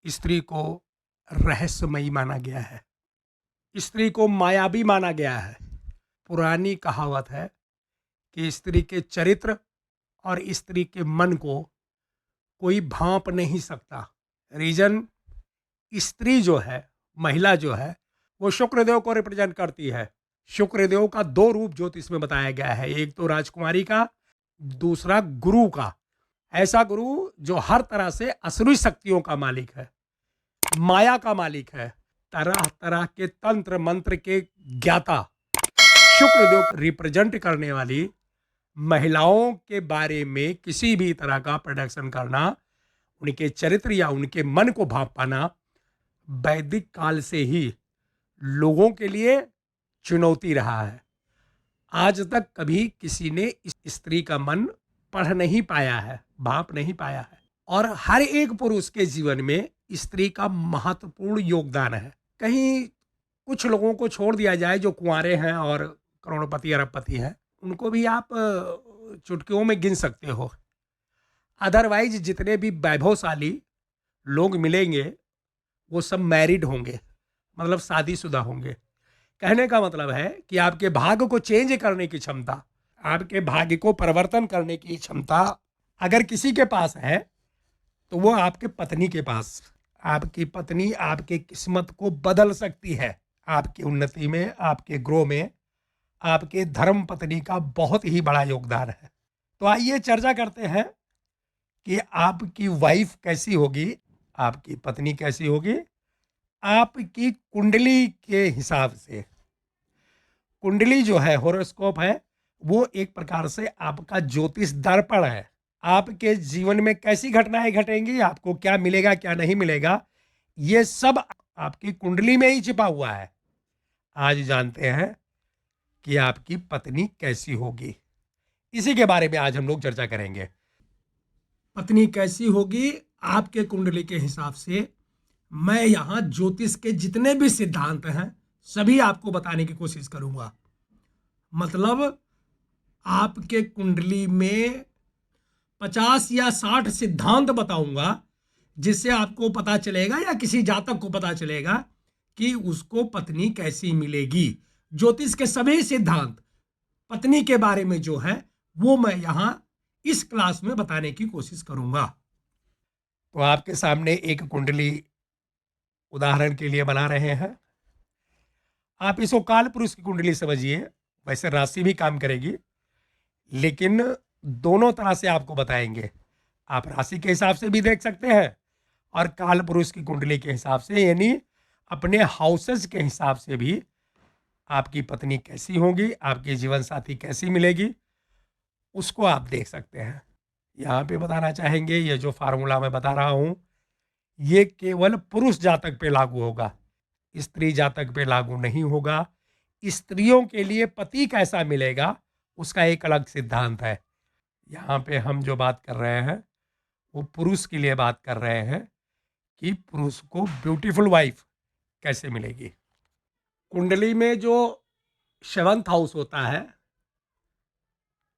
स्त्री को रहस्यमयी माना गया है, स्त्री को मायावी माना गया है। पुरानी कहावत है कि स्त्री के चरित्र और स्त्री के मन को कोई भांप नहीं सकता। रीजन, स्त्री जो है, महिला जो है, वो शुक्रदेव को रिप्रेजेंट करती है। शुक्रदेव का दो रूप ज्योतिष में बताया गया है, एक तो राजकुमारी का, दूसरा गुरु का। ऐसा गुरु जो हर तरह से असुरी शक्तियों का मालिक है, माया का मालिक है, तरह तरह के तंत्र मंत्र के ज्ञाता। शुक्रदेव को रिप्रेजेंट करने वाली महिलाओं के बारे में किसी भी तरह का प्रोडक्शन करना, उनके चरित्र या उनके मन को भांप पाना वैदिक काल से ही लोगों के लिए चुनौती रहा है। आज तक कभी किसी ने इस स्त्री का मन पढ़ नहीं पाया है, भांप नहीं पाया है। और हर एक पुरुष के जीवन में स्त्री का महत्वपूर्ण योगदान है। कहीं कुछ लोगों को छोड़ दिया जाए जो कुंवारे हैं और करोड़पति अरबपति हैं, उनको भी आप चुटकियों में गिन सकते हो। अदरवाइज जितने भी वैभवशाली लोग मिलेंगे वो सब मैरिड होंगे, मतलब शादीशुदा होंगे। कहने का मतलब है कि आपके भाग्य को चेंज करने की क्षमता, आपके भाग्य को परिवर्तन करने की क्षमता अगर किसी के पास है तो वो आपके पत्नी के पास। आपकी पत्नी आपके किस्मत को बदल सकती है। आपकी उन्नति में, आपके ग्रो में आपके धर्म पत्नी का बहुत ही बड़ा योगदान है। तो आइए चर्चा करते हैं कि आपकी वाइफ कैसी होगी, आपकी पत्नी कैसी होगी। आपकी कुंडली के हिसाब से, कुंडली जो है, होरोस्कोप है, वो एक प्रकार से आपका ज्योतिष दर्पण है। आपके जीवन में कैसी घटनाएं घटेंगी, आपको क्या मिलेगा क्या नहीं मिलेगा, ये सब आपकी कुंडली में ही छिपा हुआ है। आज जानते हैं कि आपकी पत्नी कैसी होगी, इसी के बारे में आज हम लोग चर्चा करेंगे। पत्नी कैसी होगी आपके कुंडली के हिसाब से, मैं यहाँ ज्योतिष के जितने भी सिद्धांत हैं सभी आपको बताने की कोशिश करूंगा। मतलब आपके कुंडली में 50 या 60 सिद्धांत बताऊंगा जिससे आपको पता चलेगा या किसी जातक को पता चलेगा कि उसको पत्नी कैसी मिलेगी। ज्योतिष के सभी सिद्धांत पत्नी के बारे में जो है वो मैं यहाँ इस क्लास में बताने की कोशिश करूंगा। तो आपके सामने एक कुंडली उदाहरण के लिए बना रहे हैं। आप इसको काल पुरुष की कुंडली समझिए। वैसे राशि भी काम करेगी, लेकिन दोनों तरह से आपको बताएंगे। आप राशि के हिसाब से भी देख सकते हैं और काल पुरुष की कुंडली के हिसाब से, यानी अपने हाउसेस के हिसाब से भी आपकी पत्नी कैसी होगी, आपकी जीवन साथी कैसी मिलेगी, उसको आप देख सकते हैं। यहाँ पे बताना चाहेंगे, ये जो फार्मूला मैं बता रहा हूँ ये केवल पुरुष जातक पे लागू होगा, स्त्री जातक पे लागू नहीं होगा। स्त्रियों के लिए पति कैसा मिलेगा उसका एक अलग सिद्धांत है। यहाँ पे हम जो बात कर रहे हैं वो पुरुष के लिए बात कर रहे हैं कि पुरुष को ब्यूटीफुल वाइफ कैसे मिलेगी। कुंडली में जो 7th हाउस होता है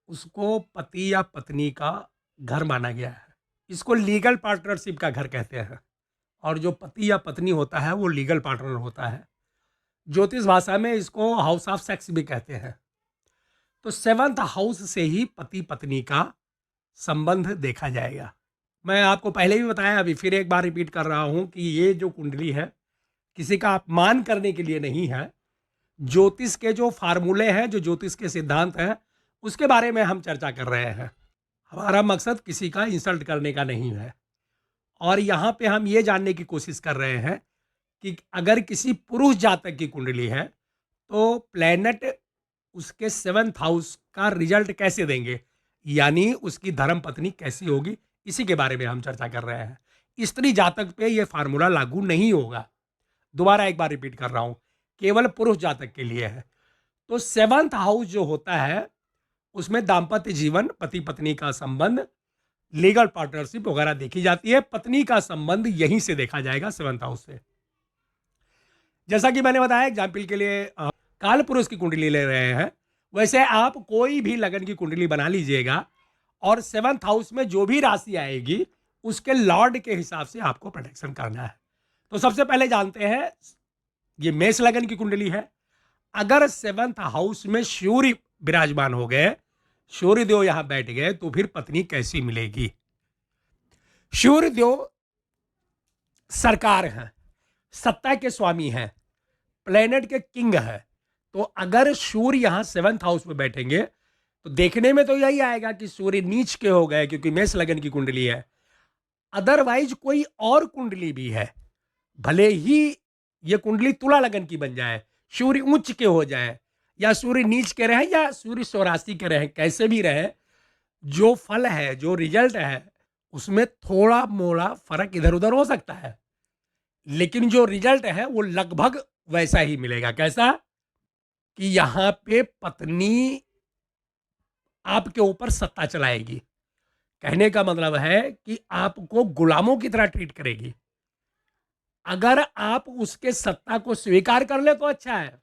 उसको पति या पत्नी का घर माना गया है। इसको लीगल पार्टनरशिप का घर कहते हैं, और जो पति या पत्नी होता है वो लीगल पार्टनर होता है। ज्योतिष भाषा में इसको हाउस ऑफ सेक्स भी कहते हैं। तो 7th हाउस से ही पति पत्नी का संबंध देखा जाएगा। मैं आपको पहले भी बताया, अभी फिर एक बार रिपीट कर रहा हूं कि ये जो कुंडली है किसी का अपमान करने के लिए नहीं है। ज्योतिष के जो फार्मूले हैं, जो ज्योतिष के सिद्धांत हैं, उसके बारे में हम चर्चा कर रहे हैं। हमारा मकसद किसी का इंसल्ट करने का नहीं है। और यहाँ पे हम ये जानने की कोशिश कर रहे हैं कि अगर किसी पुरुष जातक की कुंडली है तो प्लैनेट उसके 7th हाउस का रिजल्ट कैसे देंगे, यानी उसकी धर्म पत्नी कैसी होगी, इसी के बारे में हम चर्चा कर रहे हैं। स्त्री जातक पे ये फार्मूला लागू नहीं होगा। दोबारा एक बार रिपीट कर रहा हूँ, केवल पुरुष जातक के लिए है। तो 7th हाउस जो होता है उसमें दाम्पत्य जीवन, पति पत्नी का संबंध, लीगल पार्टनरशिप वगैरह देखी जाती है। पत्नी का संबंध यहीं से देखा जाएगा, 7th हाउस से। जैसा कि मैंने बताया, एग्जाम्पल के लिए काल पुरुष की कुंडली ले रहे हैं, वैसे आप कोई भी लगन की कुंडली बना लीजिएगा और 7th हाउस में जो भी राशि आएगी उसके लॉर्ड के हिसाब से आपको प्रोटेक्शन करना है। तो सबसे पहले जानते हैं, ये मेष लगन की कुंडली है। अगर 7th हाउस में सूर्य विराजमान हो गए, सूर्य देव यहां बैठ गए, तो फिर पत्नी कैसी मिलेगी? सूर्य देव सरकार है, सत्ता के स्वामी हैं, प्लेनेट के किंग है। तो अगर सूर्य यहां 7th हाउस में बैठेंगे तो देखने में तो यही आएगा कि सूर्य नीच के हो गए, क्योंकि मेष लगन की कुंडली है। अदरवाइज कोई और कुंडली भी है, भले ही ये कुंडली तुला लगन की बन जाए, सूर्य उच्च के हो जाए या सूर्य नीच के रहे या सूर्य स्वराशि के रहे, कैसे भी रहे, जो फल है, जो रिजल्ट है, उसमें थोड़ा मोड़ा फर्क इधर उधर हो सकता है, लेकिन जो रिजल्ट है वो लगभग वैसा ही मिलेगा। कैसा? कि यहां पे पत्नी आपके ऊपर सत्ता चलाएगी। कहने का मतलब है कि आपको गुलामों की तरह ट्रीट करेगी। अगर आप उसके सत्ता को स्वीकार कर ले तो अच्छा है,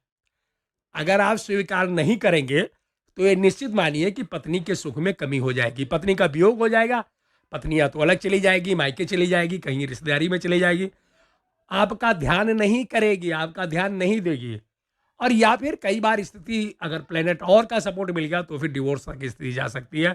अगर आप स्वीकार नहीं करेंगे तो ये निश्चित मानिए कि पत्नी के सुख में कमी हो जाएगी, पत्नी का वियोग हो जाएगा, पत्नी या तो अलग चली जाएगी, मायके चली जाएगी, कहीं रिश्तेदारी में चली जाएगी, आपका ध्यान नहीं करेगी, आपका ध्यान नहीं देगी। और या फिर कई बार स्थिति अगर प्लेनेट और का सपोर्ट मिल गया तो फिर डिवोर्स की स्थिति जा सकती है,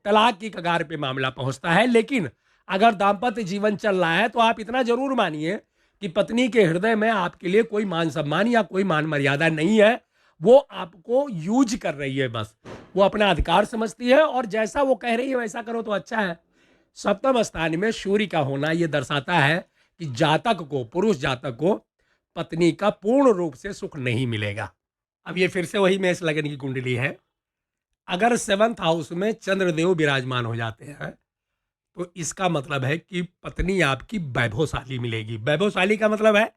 तलाक की कगार पे मामला पहुंचता है। लेकिन अगर दाम्पत्य जीवन चल रहा है तो आप इतना जरूर मानिए कि पत्नी के हृदय में आपके लिए कोई मान सम्मान या कोई मान मर्यादा नहीं है, वो आपको यूज कर रही है, बस वो अपना अधिकार समझती है और जैसा वो कह रही है वैसा करो तो अच्छा है। सप्तम स्थान में सूर्य का होना यह दर्शाता है कि जातक को, पुरुष जातक को पत्नी का पूर्ण रूप से सुख नहीं मिलेगा। अब ये फिर से वही मेष लगन की कुंडली है। अगर 7th हाउस में चंद्रदेव विराजमान हो जाते हैं तो इसका मतलब है कि पत्नी आपकी वैभवशाली मिलेगी। वैभवशाली का मतलब है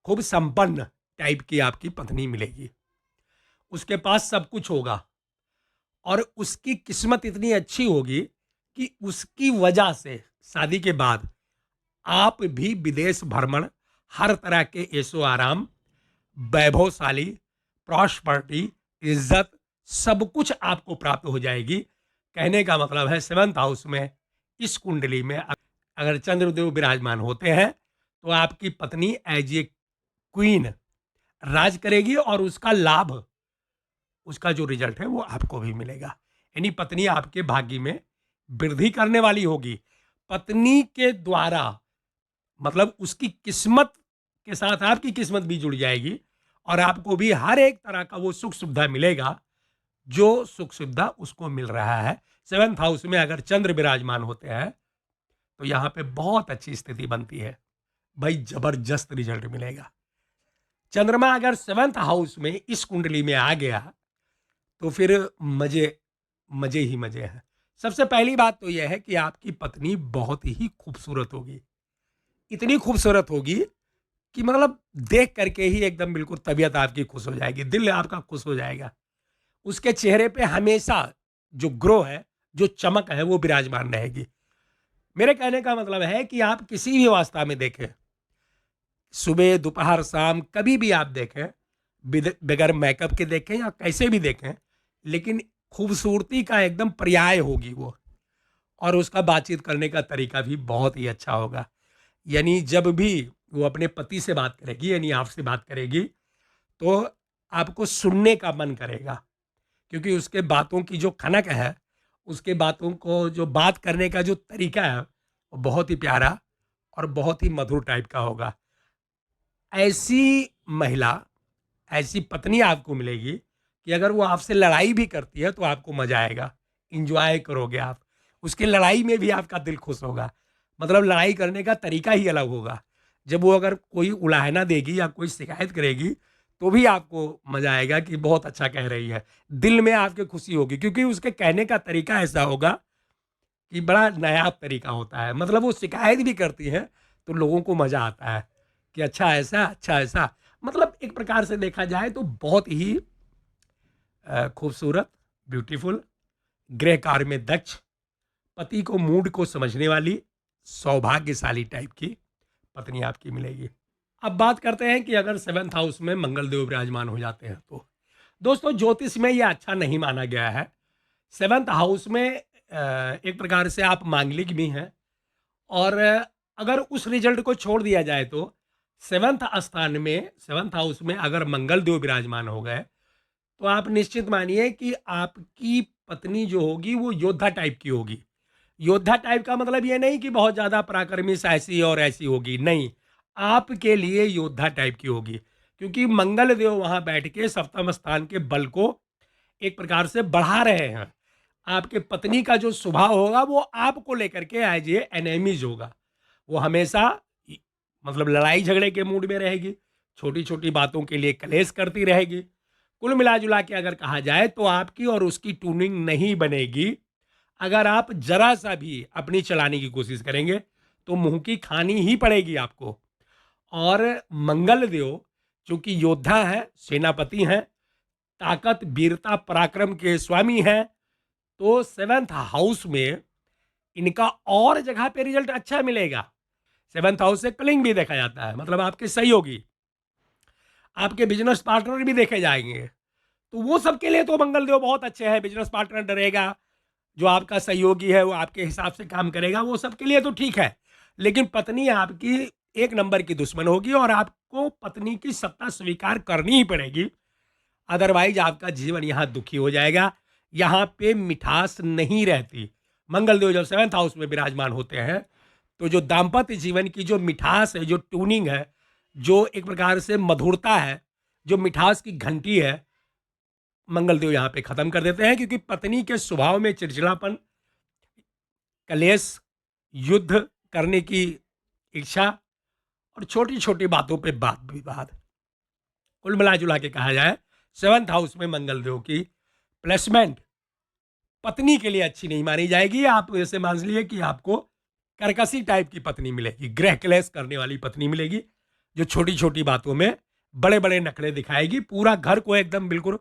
खूब संपन्न टाइप की आपकी पत्नी मिलेगी, उसके पास सब कुछ होगा और उसकी किस्मत इतनी अच्छी होगी कि उसकी वजह से शादी के बाद आप भी विदेश भ्रमण, हर तरह के ऐशो आराम, वैभवशाली, प्रॉस्पर्टी, इज्जत, सब कुछ आपको प्राप्त हो जाएगी। कहने का मतलब है 7th हाउस में इस कुंडली में अगर चंद्रदेव विराजमान होते हैं तो आपकी पत्नी एज ए क्वीन राज करेगी और उसका लाभ, उसका जो रिजल्ट है वो आपको भी मिलेगा। यानी पत्नी आपके भाग्य में वृद्धि करने वाली होगी। पत्नी के द्वारा मतलब उसकी किस्मत के साथ आपकी किस्मत भी जुड़ जाएगी और आपको भी हर एक तरह का वो सुख सुविधा मिलेगा जो सुख सुविधा उसको मिल रहा है। 7th हाउस में अगर चंद्र विराजमान होते हैं तो यहां पे बहुत अच्छी स्थिति बनती है भाई, जबरदस्त रिजल्ट मिलेगा। चंद्रमा अगर 7th हाउस में इस कुंडली में आ गया तो फिर मजे मजे ही मजे हैं। सबसे पहली बात तो यह है कि आपकी पत्नी बहुत ही खूबसूरत होगी, इतनी खूबसूरत होगी कि मतलब देख करके ही एकदम बिल्कुल तबीयत आपकी खुश हो जाएगी, दिल आपका खुश हो जाएगा। उसके चेहरे पे हमेशा जो ग्रो है, जो चमक है, वो विराजमान रहेगी। मेरे कहने का मतलब है कि आप किसी भी अवस्था में देखें, सुबह दोपहर शाम कभी भी आप देखें, बगैर मेकअप के देखें या कैसे भी देखें, लेकिन खूबसूरती का एकदम पर्याय होगी वो, और उसका बातचीत करने का तरीका भी बहुत ही अच्छा होगा। यानी जब भी वो अपने पति से बात करेगी, यानी आपसे बात करेगी, तो आपको सुनने का मन करेगा, क्योंकि उसके बातों की जो खनक है, उसके बातों को जो बात करने का जो तरीका है वो बहुत ही प्यारा और बहुत ही मधुर टाइप का होगा। ऐसी महिला, ऐसी पत्नी आपको मिलेगी कि अगर वो आपसे लड़ाई भी करती है तो आपको मजा आएगा, इंजॉय करोगे आप, उसकी लड़ाई में भी आपका दिल खुश होगा। मतलब लड़ाई करने का तरीका ही अलग होगा। जब वो अगर कोई उलाहना देगी या कोई शिकायत करेगी तो भी आपको मजा आएगा कि बहुत अच्छा कह रही है, दिल में आपके खुशी होगी, क्योंकि उसके कहने का तरीका ऐसा होगा कि बड़ा नायाब तरीका होता है। मतलब वो शिकायत भी करती है तो लोगों को मजा आता है कि अच्छा ऐसा, अच्छा ऐसा। मतलब एक प्रकार से देखा जाए तो बहुत ही खूबसूरत, ब्यूटीफुल, गृह कार्य में दक्ष, पति को मूड को समझने वाली, सौभाग्यशाली टाइप की पत्नी आपकी मिलेगी। अब बात करते हैं कि अगर 7th हाउस में मंगल देव विराजमान हो जाते हैं तो दोस्तों ज्योतिष में यह अच्छा नहीं माना गया है। 7th हाउस में एक प्रकार से आप मांगलिक भी हैं और अगर उस रिजल्ट को छोड़ दिया जाए तो सेवन्थ स्थान में, सेवन्थ हाउस में अगर मंगल देव विराजमान हो गए तो आप निश्चित मानिए कि आपकी पत्नी जो होगी वो योद्धा टाइप की होगी। योद्धा टाइप का मतलब ये नहीं कि बहुत ज़्यादा पराक्रमी ऐसी और ऐसी होगी, नहीं, आपके लिए योद्धा टाइप की होगी, क्योंकि मंगल देव वहाँ बैठ के सप्तम स्थान के बल को एक प्रकार से बढ़ा रहे हैं। आपके पत्नी का जो स्वभाव होगा वो आपको लेकर के एज ए एनेमीज होगा। वो हमेशा मतलब लड़ाई झगड़े के मूड में रहेगी, छोटी छोटी बातों के लिए कलेश करती रहेगी। कुल मिला जुला के अगर कहा जाए तो आपकी और उसकी ट्यूनिंग नहीं बनेगी। अगर आप जरा सा भी अपनी चलाने की कोशिश करेंगे तो मुंह की खानी ही पड़ेगी आपको। और मंगल देव चूंकि योद्धा है, सेनापति हैं, ताकत वीरता पराक्रम के स्वामी हैं, तो सेवेंथ हाउस में इनका और जगह पे रिजल्ट अच्छा मिलेगा। सेवेंथ हाउस से कलिंग भी देखा जाता है, मतलब आपके सहयोगी, आपके बिजनेस पार्टनर भी देखे जाएंगे। तो वो सबके लिए तो मंगल देव बहुत अच्छे हैं। बिजनेस पार्टनर डरेगा, जो आपका सहयोगी है वो आपके हिसाब से काम करेगा, वो सबके लिए तो ठीक है। लेकिन पत्नी आपकी एक नंबर की दुश्मन होगी और आपको पत्नी की सत्ता स्वीकार करनी ही पड़ेगी, अदरवाइज आपका जीवन यहाँ दुखी हो जाएगा। यहाँ पे मिठास नहीं रहती। मंगल देव जब सेवंथ हाउस में विराजमान होते हैं तो जो दाम्पत्य जीवन की जो मिठास है, जो ट्यूनिंग है, जो एक प्रकार से मधुरता है, जो मिठास की घंटी है, मंगल देव यहाँ पे खत्म कर देते हैं। क्योंकि पत्नी के स्वभाव में चिड़चिड़ापन, कलेश, युद्ध करने की इच्छा और छोटी छोटी बातों पे बात विवाद, कुल मिला जुला के कहा जाए सेवंथ हाउस में मंगल देव की प्लेसमेंट पत्नी के लिए अच्छी नहीं मानी जाएगी। आप ऐसे मान लीजिए कि आपको करकसी टाइप की पत्नी मिलेगी, गृह क्लेश करने वाली पत्नी मिलेगी, जो छोटी छोटी बातों में बड़े बड़े नखरे दिखाएगी, पूरा घर को एकदम बिल्कुल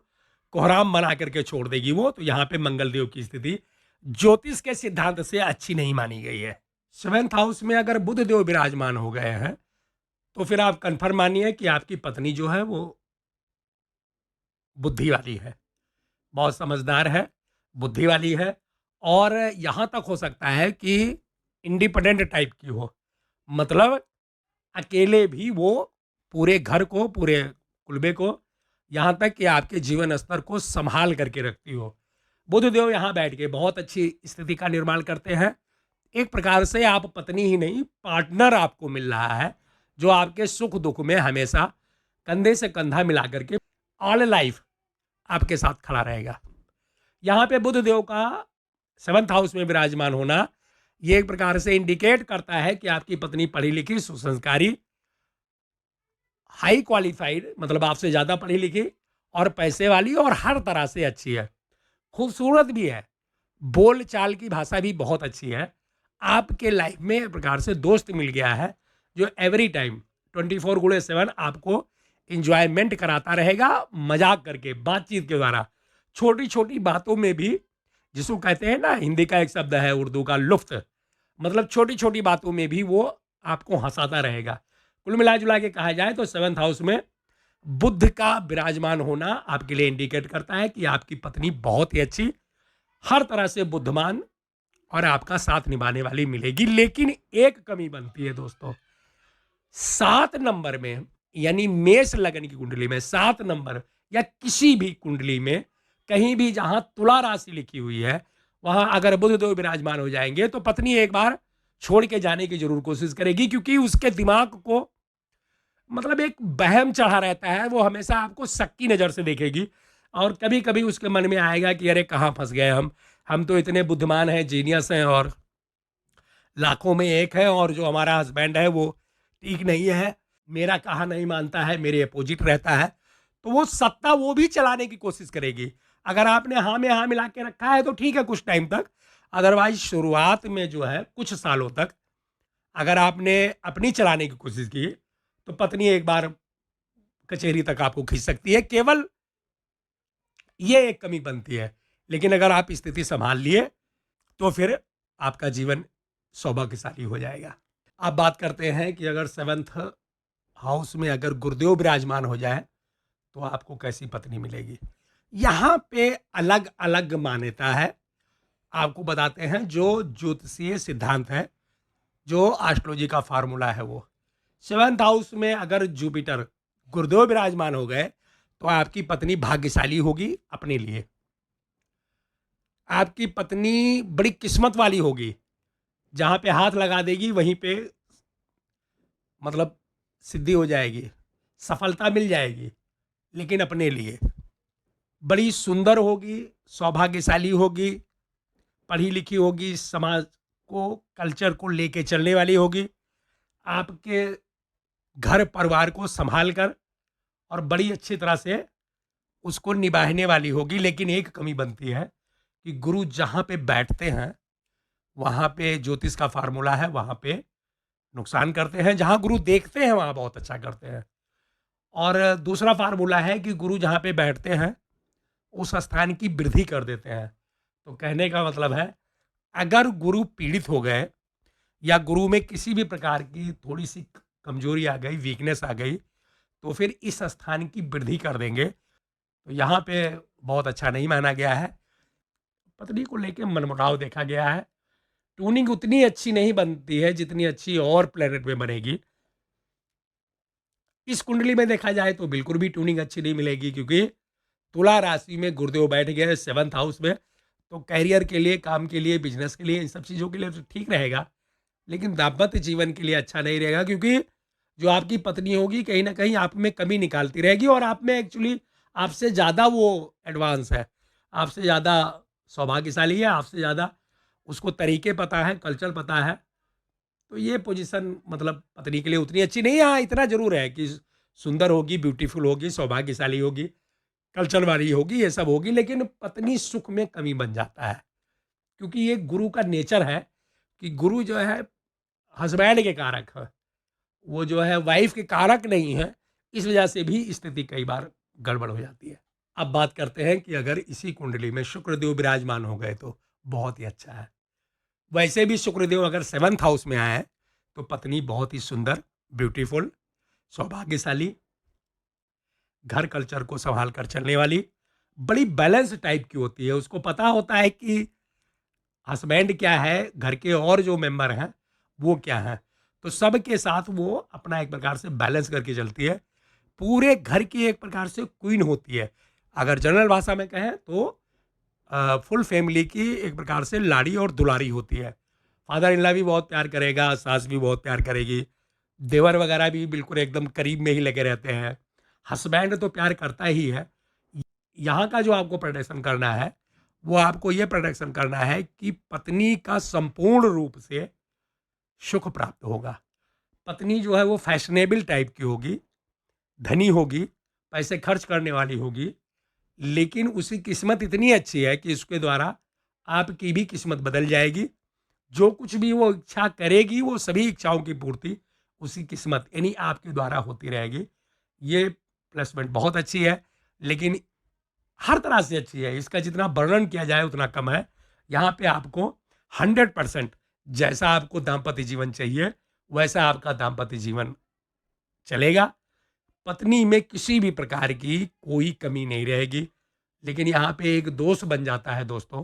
कोहराम बना करके छोड़ देगी वो। तो यहाँ पे मंगल देव की स्थिति ज्योतिष के सिद्धांत से अच्छी नहीं मानी गई है। सेवेंथ हाउस में अगर बुध देव विराजमान हो गए हैं तो फिर आप कंफर्म मानिए कि आपकी पत्नी जो है वो बुद्धि वाली है, बहुत समझदार है, बुद्धि वाली है, और यहाँ तक हो सकता है कि इंडिपेंडेंट टाइप की हो, मतलब अकेले भी वो पूरे घर को, पूरे कुलबे को, यहाँ तक कि आपके जीवन स्तर को संभाल करके रखती हो। बुध देव यहाँ बैठ के बहुत अच्छी स्थिति का निर्माण करते हैं। एक प्रकार से आप पत्नी ही नहीं, पार्टनर आपको मिल रहा है, जो आपके सुख दुख में हमेशा कंधे से कंधा मिला करके ऑल लाइफ आपके साथ खड़ा रहेगा। यहाँ पे बुध देव का सेवंथ हाउस में विराजमान होना ये एक प्रकार से इंडिकेट करता है कि आपकी पत्नी पढ़ी लिखी, सुसंस्कारी, हाई क्वालिफाइड, मतलब आपसे ज़्यादा पढ़ी लिखी और पैसे वाली और हर तरह से अच्छी है, खूबसूरत भी है, बोल चाल की भाषा भी बहुत अच्छी है। आपके लाइफ में एक प्रकार से दोस्त मिल गया है जो एवरी टाइम 24/7 आपको इंजॉयमेंट कराता रहेगा, मजाक करके, बातचीत के द्वारा, छोटी छोटी बातों में भी, जिसको कहते हैं ना, हिंदी का एक शब्द है उर्दू का, लुफ्त, मतलब छोटी छोटी बातों में भी वो आपको हंसाता रहेगा। कुल मिला जुला के कहा जाए तो सेवंथ हाउस में बुध का विराजमान होना आपके लिए इंडिकेट करता है कि आपकी पत्नी बहुत ही अच्छी, हर तरह से बुद्धिमान और आपका साथ निभाने वाली मिलेगी। लेकिन एक कमी बनती है दोस्तों, 7 नंबर में, यानी मेष लगन की कुंडली में 7 नंबर या किसी भी कुंडली में कहीं भी जहां तुला राशि लिखी हुई है, वहां अगर बुध देव विराजमान हो जाएंगे तो पत्नी एक बार छोड़ के जाने की जरूर कोशिश करेगी। क्योंकि उसके दिमाग को मतलब एक वहम चढ़ा रहता है, वो हमेशा आपको शक की नज़र से देखेगी और कभी कभी उसके मन में आएगा कि अरे कहाँ फंस गए हम तो इतने बुद्धिमान हैं, जीनियस हैं और लाखों में एक है, और जो हमारा हस्बैंड है वो ठीक नहीं है, मेरा कहा नहीं मानता है, मेरे अपोजिट रहता है। तो वो सत्ता वो भी चलाने की कोशिश करेगी। अगर आपने हाँ में हाँ मिला के रखा है तो ठीक है कुछ टाइम तक, अदरवाइज शुरुआत में जो है कुछ सालों तक अगर आपने अपनी चलाने की कोशिश की तो पत्नी एक बार कचहरी तक आपको खींच सकती है। केवल ये एक कमी बनती है, लेकिन अगर आप स्थिति संभाल लिए तो फिर आपका जीवन सौभाग्यशाली हो जाएगा। अब बात करते हैं कि अगर सेवंथ हाउस में अगर गुरुदेव विराजमान हो जाए तो आपको कैसी पत्नी मिलेगी। यहाँ पे अलग अलग मान्यता है, आपको बताते हैं जो ज्योतिषीय सिद्धांत है जो एस्ट्रोलॉजी का फार्मूला है वो। सेवंथ हाउस में अगर जुपिटर गुरुदेव विराजमान हो गए तो आपकी पत्नी भाग्यशाली होगी अपने लिए। आपकी पत्नी बड़ी किस्मत वाली होगी, जहाँ पे हाथ लगा देगी वहीं पे मतलब सिद्धि हो जाएगी, सफलता मिल जाएगी, लेकिन अपने लिए। बड़ी सुंदर होगी, सौभाग्यशाली होगी, पढ़ी लिखी होगी, समाज को कल्चर को लेके चलने वाली होगी, आपके घर परिवार को संभाल कर और बड़ी अच्छी तरह से उसको निभाने वाली होगी। लेकिन एक कमी बनती है कि गुरु जहाँ पे बैठते हैं वहाँ पे ज्योतिष का फार्मूला है, वहाँ पे नुकसान करते हैं। जहाँ गुरु देखते हैं वहाँ बहुत अच्छा करते हैं। और दूसरा फार्मूला है कि गुरु जहाँ पे बैठते हैं उस स्थान की वृद्धि कर देते हैं। तो कहने का मतलब है, अगर गुरु पीड़ित हो गए या गुरु में किसी भी प्रकार की थोड़ी सी कमजोरी आ गई, वीकनेस आ गई, तो फिर इस स्थान की वृद्धि कर देंगे। तो यहाँ पे बहुत अच्छा नहीं माना गया है। पत्नी को लेके मनमुटाव देखा गया है। ट्यूनिंग उतनी अच्छी नहीं बनती है जितनी अच्छी और प्लेनेट में बनेगी। इस कुंडली में देखा जाए तो बिल्कुल भी ट्यूनिंग अच्छी नहीं मिलेगी, क्योंकि तुला राशि में गुरुदेव बैठ गए सेवंथ हाउस में। तो कैरियर के लिए, काम के लिए, बिजनेस के लिए, इन सब चीज़ों के लिए तो ठीक रहेगा, लेकिन दाम्पत्य जीवन के लिए अच्छा नहीं रहेगा। क्योंकि जो आपकी पत्नी होगी कहीं ना कहीं आप में कमी निकालती रहेगी, और आप में एक्चुअली आपसे ज़्यादा वो एडवांस है, आपसे ज़्यादा सौभाग्यशाली है, आपसे ज़्यादा उसको तरीके पता है, कल्चर पता है। तो ये पोजीशन मतलब पत्नी के लिए उतनी अच्छी नहीं है। हाँ, इतना ज़रूर है कि सुंदर होगी, ब्यूटीफुल होगी, सौभाग्यशाली होगी, कल्चर वाली होगी, ये सब होगी, लेकिन पत्नी सुख में कमी बन जाता है। क्योंकि ये गुरु का नेचर है कि गुरु जो है हस्बैंड के कारक है, वो जो है वाइफ के कारक नहीं है। इस वजह से भी स्थिति कई बार गड़बड़ हो जाती है। अब बात करते हैं कि अगर इसी कुंडली में शुक्रदेव विराजमान हो गए तो बहुत ही अच्छा है। वैसे भी शुक्रदेव अगर सेवंथ हाउस में आए तो पत्नी बहुत ही सुंदर, ब्यूटीफुल, सौभाग्यशाली, घर कल्चर को संभाल कर चलने वाली, बड़ी बैलेंस टाइप की होती है। उसको पता होता है कि हस्बैंड क्या है, घर के और जो मेंबर हैं वो क्या हैं, तो सबके साथ वो अपना एक प्रकार से बैलेंस करके चलती है। पूरे घर की एक प्रकार से क्वीन होती है। अगर जनरल भाषा में कहें तो फुल फैमिली की एक प्रकार से लाड़ी और दुलारी होती है। फादर इन लॉ भी बहुत प्यार करेगा, सास भी बहुत प्यार करेगी, देवर वगैरह भी बिल्कुल एकदम करीब में ही लगे रहते हैं। हस्बैंड तो प्यार करता ही है। यहाँ का जो आपको प्रोटेक्शन करना है वो आपको ये प्रोटेक्शन करना है कि पत्नी का संपूर्ण रूप से सुख प्राप्त होगा। पत्नी जो है वो फैशनेबल टाइप की होगी, धनी होगी, पैसे खर्च करने वाली होगी, लेकिन उसकी किस्मत इतनी अच्छी है कि इसके द्वारा आपकी भी किस्मत बदल जाएगी। जो कुछ भी वो इच्छा करेगी वो सभी इच्छाओं की पूर्ति उसी किस्मत यानी आपके द्वारा होती रहेगी। ये प्लेसमेंट बहुत अच्छी है, लेकिन हर तरह से अच्छी है। इसका जितना वर्णन किया जाए उतना कम है। यहाँ पे आपको 100% जैसा आपको दाम्पत्य जीवन चाहिए वैसा आपका दाम्पत्य जीवन चलेगा। पत्नी में किसी भी प्रकार की कोई कमी नहीं रहेगी। लेकिन यहाँ पे एक दोष बन जाता है दोस्तों,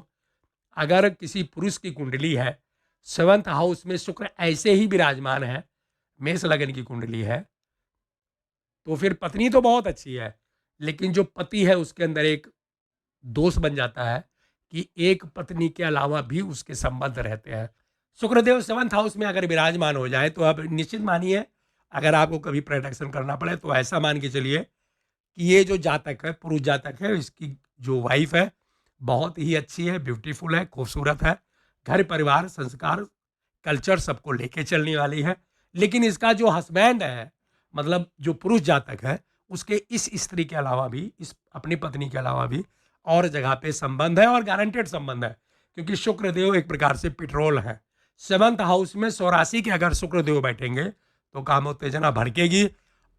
अगर किसी पुरुष की कुंडली है, सेवंथ हाउस में शुक्र ऐसे ही विराजमान है, मेष लगन की कुंडली है, तो फिर पत्नी तो बहुत अच्छी है, लेकिन जो पति है उसके अंदर एक दोष बन जाता है कि एक पत्नी के अलावा भी उसके संबंध रहते हैं। शुक्रदेव सेवंथ हाउस में अगर विराजमान हो जाए तो आप निश्चित मानिए, अगर आपको कभी प्रोटेक्शन करना पड़े तो ऐसा मान के चलिए कि ये जो जातक है, पुरुष जातक है, इसकी जो वाइफ है बहुत ही अच्छी है, ब्यूटीफुल है, खूबसूरत है, घर परिवार संस्कार कल्चर सबको लेके चलने वाली है। लेकिन इसका जो हस्बैंड है, मतलब जो पुरुष जातक है, उसके इस स्त्री के अलावा भी, इस अपनी पत्नी के अलावा भी और जगह पे संबंध है, और गारंटेड संबंध है। क्योंकि शुक्रदेव एक प्रकार से पेट्रोल है। सेवंथ हाउस में 84 के अगर शुक्रदेव बैठेंगे तो कामोत्तेजना भड़केगी,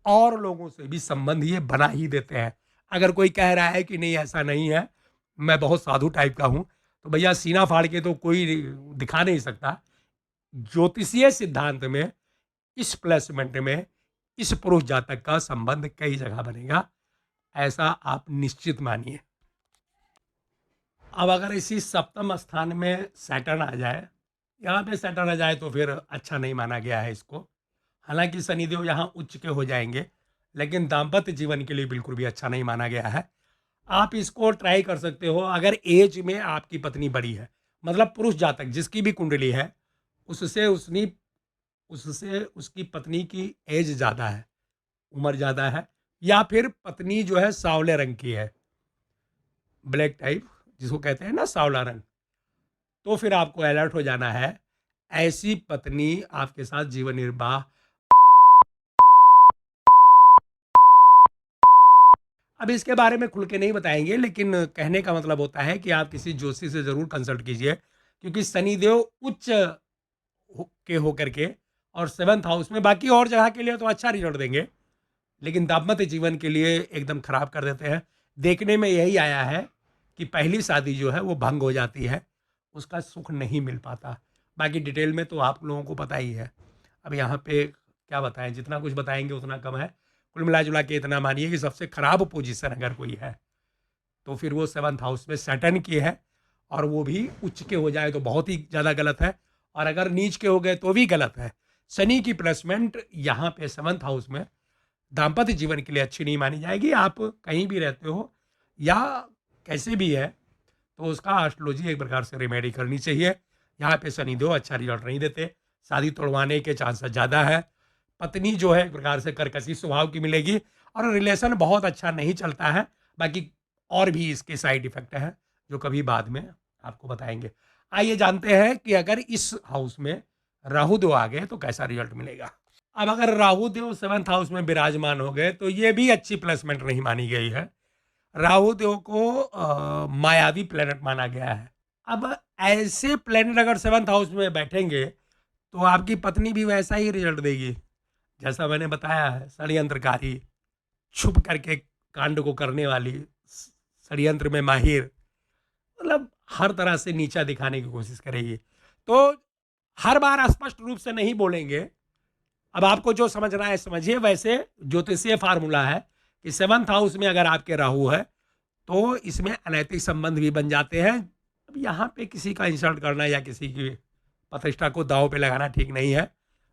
और लोगों से भी संबंध ये बना ही देते हैं। अगर कोई कह रहा है कि नहीं ऐसा नहीं है, मैं बहुत साधु टाइप का हूँ, तो भैया सीना फाड़ के तो कोई दिखा नहीं सकता। ज्योतिषीय सिद्धांत में इस प्लेसमेंट में इस पुरुष जातक का संबंध कई जगह बनेगा, ऐसा आप निश्चित मानिए। अब अगर इसी सप्तम स्थान में सैटर्न आ जाए, यहाँ पे सैटर्न आ जाए तो फिर अच्छा नहीं माना गया है इसको। हालांकि शनिदेव यहाँ उच्च के हो जाएंगे, लेकिन दाम्पत्य जीवन के लिए बिल्कुल भी अच्छा नहीं माना गया है। आप इसको ट्राई कर सकते हो अगर एज में आपकी पत्नी बड़ी है, मतलब पुरुष जातक जिसकी भी कुंडली है, उससे उसकी पत्नी की एज ज़्यादा है, उम्र ज़्यादा है, या फिर पत्नी जो है सांवले रंग की है, ब्लैक टाइप जिसको कहते हैं ना सांवला रंग, तो फिर आपको अलर्ट हो जाना है। ऐसी पत्नी आपके साथ जीवन निर्वाह। अब इसके बारे में खुल के नहीं बताएंगे, लेकिन कहने का मतलब होता है कि आप किसी ज्योतिषी से ज़रूर कंसल्ट कीजिए, क्योंकि शनिदेव उच्च के होकर के और सेवन्थ हाउस में, बाकी और जगह के लिए तो अच्छा रिजल्ट देंगे, लेकिन दाम्पत्य जीवन के लिए एकदम खराब कर देते हैं। देखने में यही आया है कि पहली शादी जो है वो भंग हो जाती है, उसका सुख नहीं मिल पाता। बाकी डिटेल में तो आप लोगों को पता ही है। अब यहाँ पे क्या बताएं, जितना कुछ बताएंगे उतना कम है। कुल मिला जुला के इतना मानिए कि सबसे खराब पोजीशन अगर कोई है तो फिर वो सेवन्थ हाउस में सैटर्न की है, और वो भी उच्च के हो जाए तो बहुत ही ज़्यादा गलत है, और अगर नीच के हो गए तो भी गलत है। शनि की प्लेसमेंट यहाँ पे सेवन्थ हाउस में दाम्पत्य जीवन के लिए अच्छी नहीं मानी जाएगी। आप कहीं भी रहते हो या कैसे भी है, तो उसका एस्ट्रोलॉजी एक प्रकार से रेमेडी करनी चाहिए। यहाँ पे शनिदेव अच्छा रिजल्ट नहीं देते, शादी तोड़वाने के चांसेस ज़्यादा है। पत्नी जो है एक प्रकार से कर्कशी स्वभाव की मिलेगी, और रिलेशन बहुत अच्छा नहीं चलता है। बाकी और भी इसके साइड इफेक्ट हैं जो कभी बाद में आपको बताएंगे। आइए जानते हैं कि अगर इस हाउस में राहु देव आ गए तो कैसा रिजल्ट मिलेगा। अब अगर राहु देव सेवन्थ हाउस में विराजमान हो गए तो ये भी अच्छी प्लेसमेंट नहीं मानी गई है। राहु देव को मायावी प्लेनेट माना गया है। अब ऐसे प्लेनेट अगर सेवन्थ हाउस में बैठेंगे तो आपकी पत्नी भी वैसा ही रिजल्ट देगी जैसा मैंने बताया है। षड्यंत्रकारी, छुप करके कांड को करने वाली, षड्यंत्र में माहिर, मतलब हर तरह से नीचा दिखाने की कोशिश करेगी। तो हर बार स्पष्ट रूप से नहीं बोलेंगे। अब आपको जो समझना है समझिए। वैसे ज्योतिषीय फार्मूला है कि सेवन्थ हाउस में अगर आपके राहु है तो इसमें अनैतिक संबंध भी बन जाते हैं। अब यहाँ पे किसी का इंसल्ट करना या किसी की प्रतिष्ठा को दांव पे लगाना ठीक नहीं है,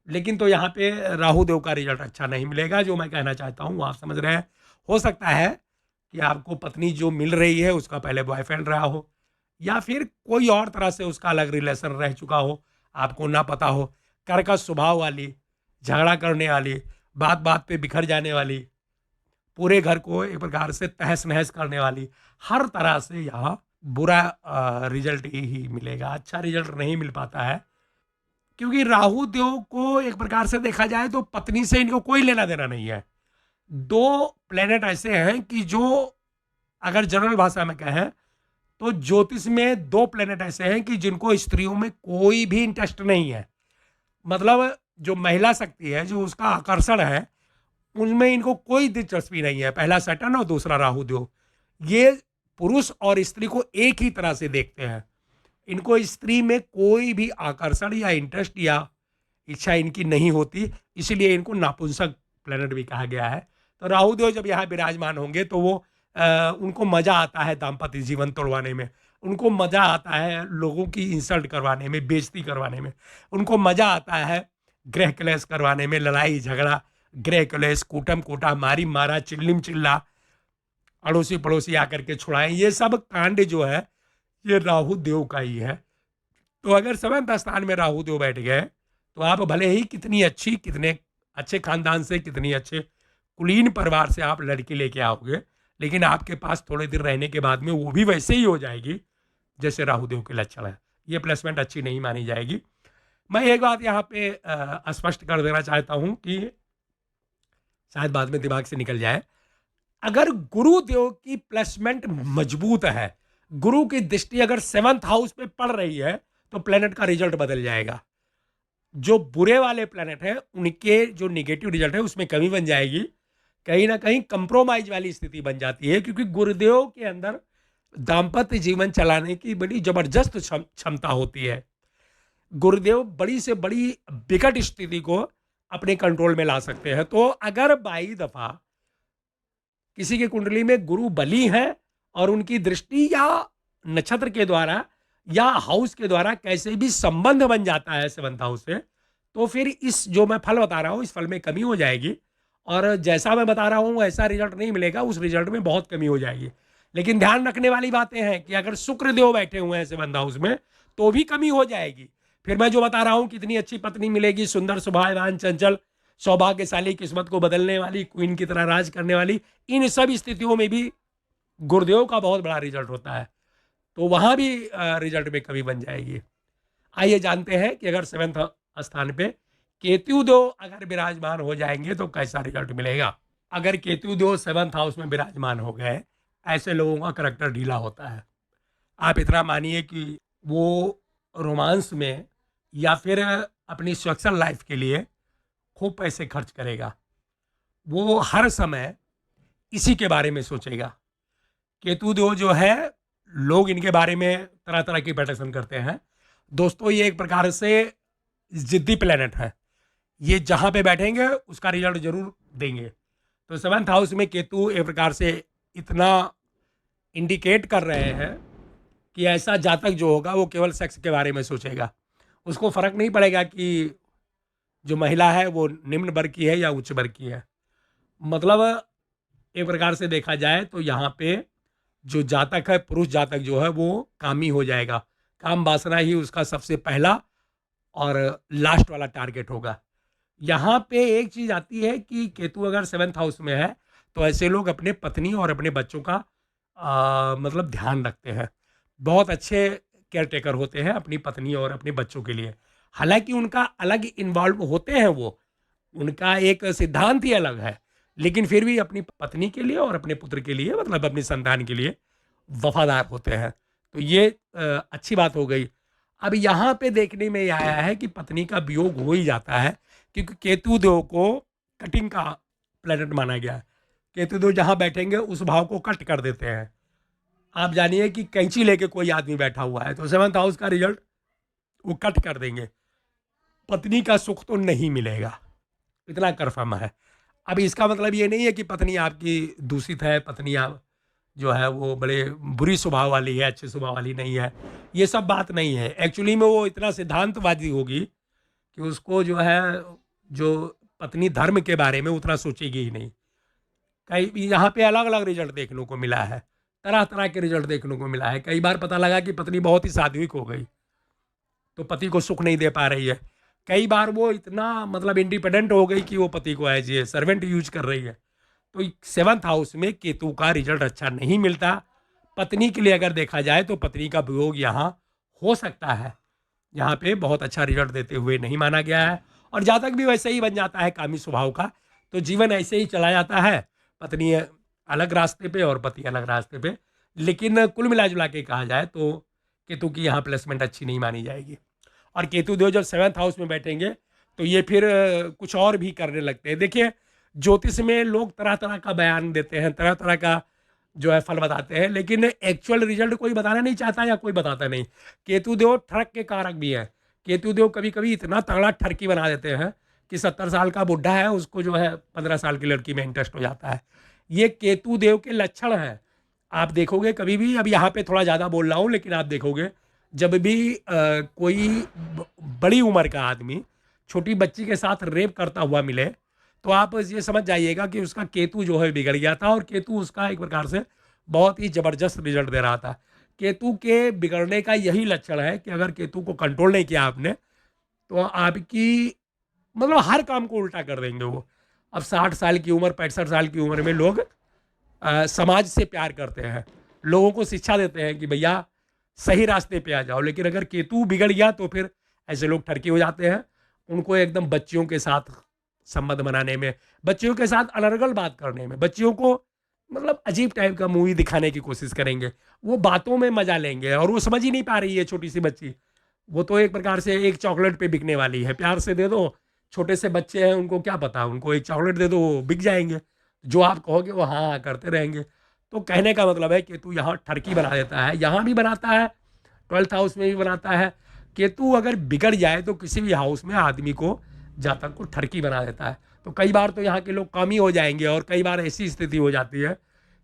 लेकिन तो यहाँ पे राहु देव का रिजल्ट अच्छा नहीं मिलेगा। जो मैं कहना चाहता हूँ आप समझ रहे हैं। हो सकता है कि आपको पत्नी जो मिल रही है उसका पहले बॉयफ्रेंड रहा हो, या फिर कोई और तरह से उसका अलग रिलेशन रह चुका हो, आपको ना पता हो। कर्कश स्वभाव वाली, झगड़ा करने वाली, बात बात पे बिखर जाने वाली, पूरे घर को एक प्रकार से तहस नहस करने वाली, हर तरह से यहाँ बुरा रिजल्ट ही मिलेगा। अच्छा रिजल्ट नहीं मिल पाता है, क्योंकि राहु देव को एक प्रकार से देखा जाए तो पत्नी से इनको कोई लेना देना नहीं है। दो प्लेनेट ऐसे हैं कि जो, अगर जनरल भाषा में कहें तो ज्योतिष में दो प्लेनेट ऐसे हैं कि जिनको स्त्रियों में कोई भी इंटरेस्ट नहीं है। मतलब जो महिला शक्ति है, जो उसका आकर्षण है, उनमें इनको कोई दिलचस्पी नहीं है। पहला सैटर्न और दूसरा राहु देव। ये पुरुष और स्त्री को एक ही तरह से देखते हैं। इनको स्त्री में कोई भी आकर्षण या इंटरेस्ट या इच्छा इनकी नहीं होती, इसलिए इनको नापुंसक प्लेनेट भी कहा गया है। तो राहु देव जब यहाँ विराजमान होंगे तो वो उनको मजा आता है दाम्पत्य जीवन तोड़वाने में, उनको मजा आता है लोगों की इंसल्ट करवाने में, बेइज्जती करवाने में, उनको मजा आता है गृह क्लेश करवाने में, लड़ाई झगड़ा, गृह क्लेश, कूटम कूटा, मारी मारा, चिल्लिम चिल्ला, अड़ोसी पड़ोसी आकर के छुड़ाएं, ये सब कांड जो है ये राहु देव का ही है। तो अगर सेवंथ स्थान में राहु देव बैठ गए तो आप भले ही कितनी अच्छी, कितने अच्छे खानदान से, कितनी अच्छे कुलीन परिवार से आप लड़की लेके आओगे, लेकिन आपके पास थोड़े दिन रहने के बाद में वो भी वैसे ही हो जाएगी जैसे राहु देव के लक्षण है। ये प्लेसमेंट अच्छी नहीं मानी जाएगी। मैं एक बात यहाँ पे स्पष्ट कर देना चाहता हूँ कि शायद बाद में दिमाग से निकल जाए। अगर गुरुदेव की प्लेसमेंट मजबूत है, गुरु की दृष्टि अगर सेवंथ हाउस पे पड़ रही है, तो प्लेनेट का रिजल्ट बदल जाएगा। जो बुरे वाले प्लेनेट है उनके जो निगेटिव रिजल्ट है उसमें कमी बन जाएगी, कहीं ना कहीं कंप्रोमाइज वाली स्थिति बन जाती है। क्योंकि गुरुदेव के अंदर दाम्पत्य जीवन चलाने की बड़ी जबरदस्त क्षमता होती है। गुरुदेव बड़ी से बड़ी विकट स्थिति को अपने कंट्रोल में ला सकते हैं। तो अगर बाई दफा किसी की कुंडली में गुरु बली है और उनकी दृष्टि या नक्षत्र के द्वारा या हाउस के द्वारा कैसे भी संबंध बन जाता है 7th हाउस से, तो फिर इस जो मैं फल बता रहा हूँ इस फल में कमी हो जाएगी, और जैसा मैं बता रहा हूँ ऐसा रिजल्ट नहीं मिलेगा, उस रिजल्ट में बहुत कमी हो जाएगी। लेकिन ध्यान रखने वाली बातें हैं कि अगर शुक्र देव बैठे हुए हैं 7th हाउस में तो भी कमी हो जाएगी। फिर मैं जो बता रहा हूँ कितनी अच्छी पत्नी मिलेगी, सुंदर, स्वभाववान, चंचल, सौभाग्यशाली, किस्मत को बदलने वाली, क्वीन की तरह राज करने वाली, इन सब स्थितियों में भी गुरुदेव का बहुत बड़ा रिजल्ट होता है, तो वहां भी रिजल्ट में कमी बन जाएगी। आइए जानते हैं कि अगर 7th स्थान पे केतु देव अगर विराजमान हो जाएंगे तो कैसा रिजल्ट मिलेगा। अगर केतु देव 7th हाउस में विराजमान हो गए, ऐसे लोगों का करैक्टर ढीला होता है। आप इतना मानिए कि वो रोमांस में या फिर अपनी सेक्सुअल लाइफ के लिए खूब पैसे खर्च करेगा, वो हर समय इसी के बारे में सोचेगा। केतु देव जो है, लोग इनके बारे में तरह तरह की प्रेडिक्शन करते हैं। दोस्तों ये एक प्रकार से जिद्दी प्लेनेट है, ये जहाँ पे बैठेंगे उसका रिजल्ट जरूर देंगे। तो 7th हाउस में केतु एक प्रकार से इतना इंडिकेट कर रहे हैं कि ऐसा जातक जो होगा वो केवल सेक्स के बारे में सोचेगा, उसको फर्क नहीं पड़ेगा कि जो महिला है वो निम्न वर्ग की है या उच्च वर्ग की है। मतलब एक प्रकार से देखा जाए तो यहाँ पे जो जातक है, पुरुष जातक जो है, वो कामी हो जाएगा। काम वासना ही उसका सबसे पहला और लास्ट वाला टारगेट होगा। यहाँ पे एक चीज आती है कि केतु अगर 7th हाउस में है तो ऐसे लोग अपने पत्नी और अपने बच्चों का मतलब ध्यान रखते हैं, बहुत अच्छे केयर टेकर होते हैं अपनी पत्नी और अपने बच्चों के लिए। हालांकि उनका अलग इन्वॉल्व होते हैं, वो उनका एक सिद्धांत ही अलग है, लेकिन फिर भी अपनी पत्नी के लिए और अपने पुत्र के लिए, मतलब अपनी संतान के लिए वफादार होते हैं। तो ये अच्छी बात हो गई। अब यहाँ पे देखने में आया है कि पत्नी का वियोग हो ही जाता है, क्योंकि केतु देव को कटिंग का प्लेनेट माना गया है। केतु देव जहाँ बैठेंगे उस भाव को कट कर देते हैं। आप जानिए कि कैंची लेके कोई आदमी बैठा हुआ है तो 7th हाउस का रिजल्ट वो कट कर देंगे, पत्नी का सुख तो नहीं मिलेगा, इतना कन्फर्म है। अब इसका मतलब ये नहीं है कि पत्नी आपकी दूषित है, पत्नी आप जो है वो बड़े बुरी स्वभाव वाली है, अच्छे स्वभाव वाली नहीं है, ये सब बात नहीं है। एक्चुअली में वो इतना सिद्धांतवादी होगी कि उसको जो है, जो पत्नी धर्म के बारे में उतना सोचेगी ही नहीं। कई यहाँ पे अलग अलग रिजल्ट देखने को मिला है, तरह तरह के रिजल्ट देखने को मिला है। कई बार पता लगा कि पत्नी बहुत ही सात्विक हो गई तो पति को सुख नहीं दे पा रही है। कई बार वो इतना मतलब इंडिपेंडेंट हो गई कि वो पति को एज ए सर्वेंट यूज कर रही है। तो 7th हाउस में केतु का रिजल्ट अच्छा नहीं मिलता। पत्नी के लिए अगर देखा जाए तो पत्नी का वियोग यहाँ हो सकता है, यहाँ पे बहुत अच्छा रिजल्ट देते हुए नहीं माना गया है। और जातक भी वैसे ही बन जाता है कामी स्वभाव का, तो जीवन ऐसे ही चला जाता है, पत्नी अलग रास्ते पे और पति अलग रास्ते पे। लेकिन कुल मिला जुला के कहा जाए तो केतु की यहाँ प्लेसमेंट अच्छी नहीं मानी जाएगी। और केतु देव जब 7th हाउस में बैठेंगे तो ये फिर कुछ और भी करने लगते हैं। देखिए ज्योतिष में लोग तरह तरह का बयान देते हैं, तरह तरह का जो है फल बताते हैं, लेकिन एक्चुअल रिजल्ट कोई बताना नहीं चाहता या कोई बताता नहीं। केतु देव ठरक के कारक भी है। केतु देव कभी कभी इतना तगड़ा ठरकी बना देते हैं कि 70 साल का बुढ़ा है उसको जो है 15 साल की लड़की में इंटरेस्ट हो जाता है। ये केतु देव के लक्षण हैं। आप देखोगे कभी भी, अब यहाँ पे थोड़ा ज़्यादा बोल रहा हूँ, लेकिन आप देखोगे जब भी कोई बड़ी उम्र का आदमी छोटी बच्ची के साथ रेप करता हुआ मिले तो आप ये समझ जाइएगा कि उसका केतु जो है बिगड़ गया था, और केतु उसका एक प्रकार से बहुत ही ज़बरदस्त रिजल्ट दे रहा था। केतु के बिगड़ने का यही लक्षण है कि अगर केतु को कंट्रोल नहीं किया आपने तो आपकी मतलब हर काम को उल्टा कर देंगे वो। अब 60 साल की उम्र, 65 साल की उम्र में लोग समाज से प्यार करते हैं, लोगों को शिक्षा देते हैं कि भैया सही रास्ते पे आ जाओ, लेकिन अगर केतु बिगड़ गया तो फिर ऐसे लोग ठरकी हो जाते हैं। उनको एकदम बच्चियों के साथ संबंध बनाने में, बच्चियों के साथ अनर्गल बात करने में, बच्चियों को मतलब अजीब टाइप का मूवी दिखाने की कोशिश करेंगे। वो बातों में मजा लेंगे और वो समझ ही नहीं पा रही है छोटी सी बच्ची, वो तो एक प्रकार से एक चॉकलेट पे बिकने वाली है। प्यार से दे दो, छोटे से बच्चे हैं उनको क्या पता, उनको एक चॉकलेट दे दो वो बिक जाएंगे, जो आप कहोगे वो हाँ हाँ करते रहेंगे। तो कहने का मतलब है केतु यहाँ ठरकी बना देता है, यहाँ भी बनाता है, 12th हाउस में भी बनाता है। केतु अगर बिगड़ जाए तो किसी भी हाउस में आदमी को, जातक को ठरकी बना देता है। तो कई बार तो यहाँ के लोग कामी हो जाएंगे और कई बार ऐसी स्थिति हो जाती है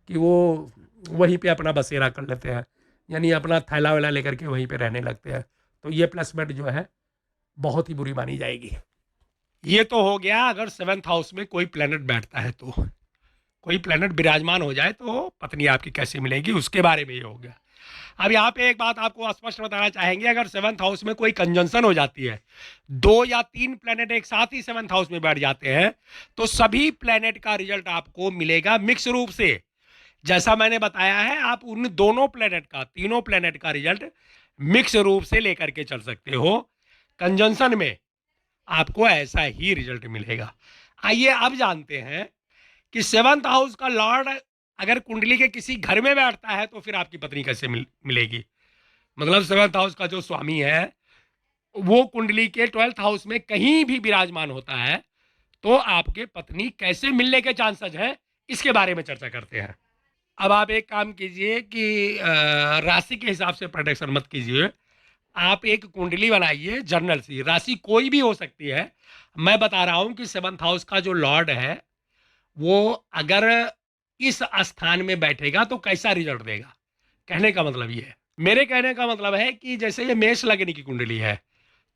कि वो वहीं पे अपना बसेरा कर लेते हैं। यानी अपना थैला वैला लेकर के वहीं पे रहने लगते हैं। तो ये प्लेसमेंट जो है बहुत ही बुरी मानी जाएगी। ये तो हो गया अगर सेवन्थ हाउस में कोई प्लेनेट बैठता है, तो कोई प्लेनेट विराजमान हो जाए तो पत्नी आपकी कैसे मिलेगी, उसके बारे में ये हो गया। अब यहाँ पे एक बात आपको स्पष्ट बताना चाहेंगे, अगर सेवन्थ हाउस में कोई कंजंक्शन हो जाती है, 2 या 3 प्लेनेट एक साथ ही सेवन्थ हाउस में बैठ जाते हैं, तो सभी प्लेनेट का रिजल्ट आपको मिलेगा मिक्स रूप से। जैसा मैंने बताया है, आप उन दोनों प्लेनेट का, तीनों प्लेनेट का रिजल्ट मिक्स रूप से लेकर के चल सकते हो। कंजंक्शन में आपको ऐसा ही रिजल्ट मिलेगा। आइए अब जानते हैं कि सेवन्थ हाउस का लॉर्ड अगर कुंडली के किसी घर में बैठता है तो फिर आपकी पत्नी कैसे मिलेगी। मतलब सेवन्थ हाउस का जो स्वामी है वो कुंडली के 12th हाउस में कहीं भी विराजमान होता है, तो आपके पत्नी कैसे मिलने के चांसेस हैं, इसके बारे में चर्चा करते हैं। अब आप एक काम कीजिए कि राशि के हिसाब से प्रोडिक्शन मत कीजिए। आप एक कुंडली बनाइए जर्नल सी, राशि कोई भी हो सकती है। मैं बता रहा हूं कि सेवन्थ हाउस का जो लॉर्ड है वो अगर इस स्थान में बैठेगा तो कैसा रिजल्ट देगा। कहने का मतलब ये है, मेरे कहने का मतलब है कि जैसे ये मेष लग्न की कुंडली है,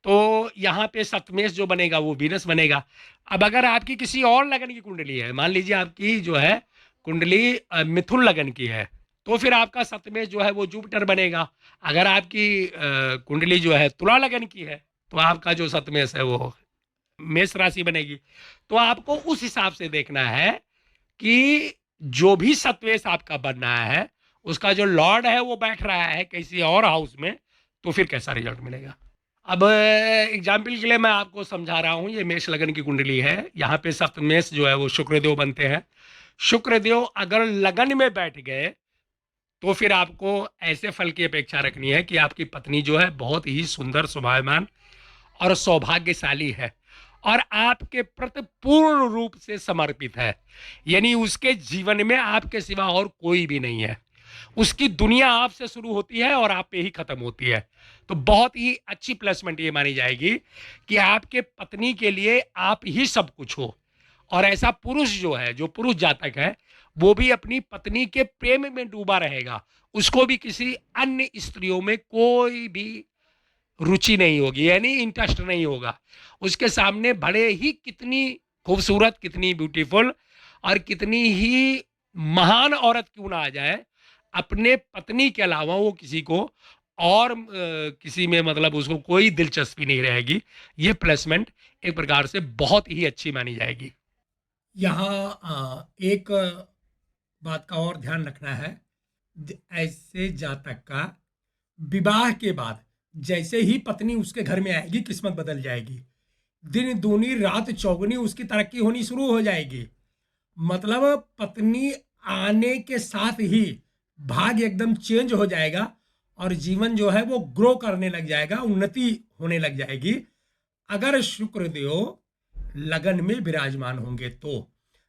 तो यहाँ पे सप्तमेष जो बनेगा वो वीनस बनेगा। अब अगर आपकी किसी और लगन की कुंडली है, मान लीजिए आपकी जो है कुंडली मिथुन लगन की है, तो फिर आपका सप्तमेष जो है वो जुपिटर बनेगा। अगर आपकी कुंडली जो है तुला लगन की है, तो आपका जो सप्तमेष है वो मेष राशि बनेगी। तो आपको उस हिसाब से देखना है कि जो भी सत्वेश आपका बनना है उसका जो लॉर्ड है वो बैठ रहा है किसी और हाउस में, तो फिर कैसा रिजल्ट मिलेगा। अब एग्जाम्पल के लिए मैं आपको समझा रहा हूँ, ये मेष लगन की कुंडली है, यहाँ पे सप्तमेष जो है वो शुक्रदेव बनते हैं। शुक्रदेव अगर लगन में बैठ गए तो फिर आपको ऐसे फल की अपेक्षा रखनी है कि आपकी पत्नी जो है बहुत ही सुंदर, स्वभावमान और सौभाग्यशाली है और आपके प्रति पूर्ण रूप से समर्पित है। यानी उसके जीवन में आपके सिवा और कोई भी नहीं है। उसकी दुनिया आपसे शुरू होती है और आप पे ही खत्म होती है। तो बहुत ही अच्छी प्लेसमेंट ये मानी जाएगी कि आपके पत्नी के लिए आप ही सब कुछ हो। और ऐसा पुरुष जो है, जो पुरुष जातक है, वो भी अपनी पत्नी के प्रेम में डूबा रहेगा। उसको भी किसी अन्य स्त्रियों में कोई भी रुचि नहीं होगी, यानी इंटरेस्ट नहीं होगा। उसके सामने भले ही कितनी खूबसूरत, कितनी ब्यूटीफुल और कितनी ही महान औरत क्यों ना आ जाए, अपने पत्नी के अलावा वो किसी को और किसी में मतलब उसको कोई दिलचस्पी नहीं रहेगी। ये प्लेसमेंट एक प्रकार से बहुत ही अच्छी मानी जाएगी। यहाँ एक बात का और ध्यान रखना है, ऐसे जातक का विवाह के बाद जैसे ही पत्नी उसके घर में आएगी किस्मत बदल जाएगी। दिन दूनी रात चौगुनी उसकी तरक्की होनी शुरू हो जाएगी। मतलब पत्नी आने के साथ ही भाग्य एकदम चेंज हो जाएगा और जीवन जो है वो ग्रो करने लग जाएगा, उन्नति होने लग जाएगी। अगर शुक्रदेव लगन में विराजमान होंगे तो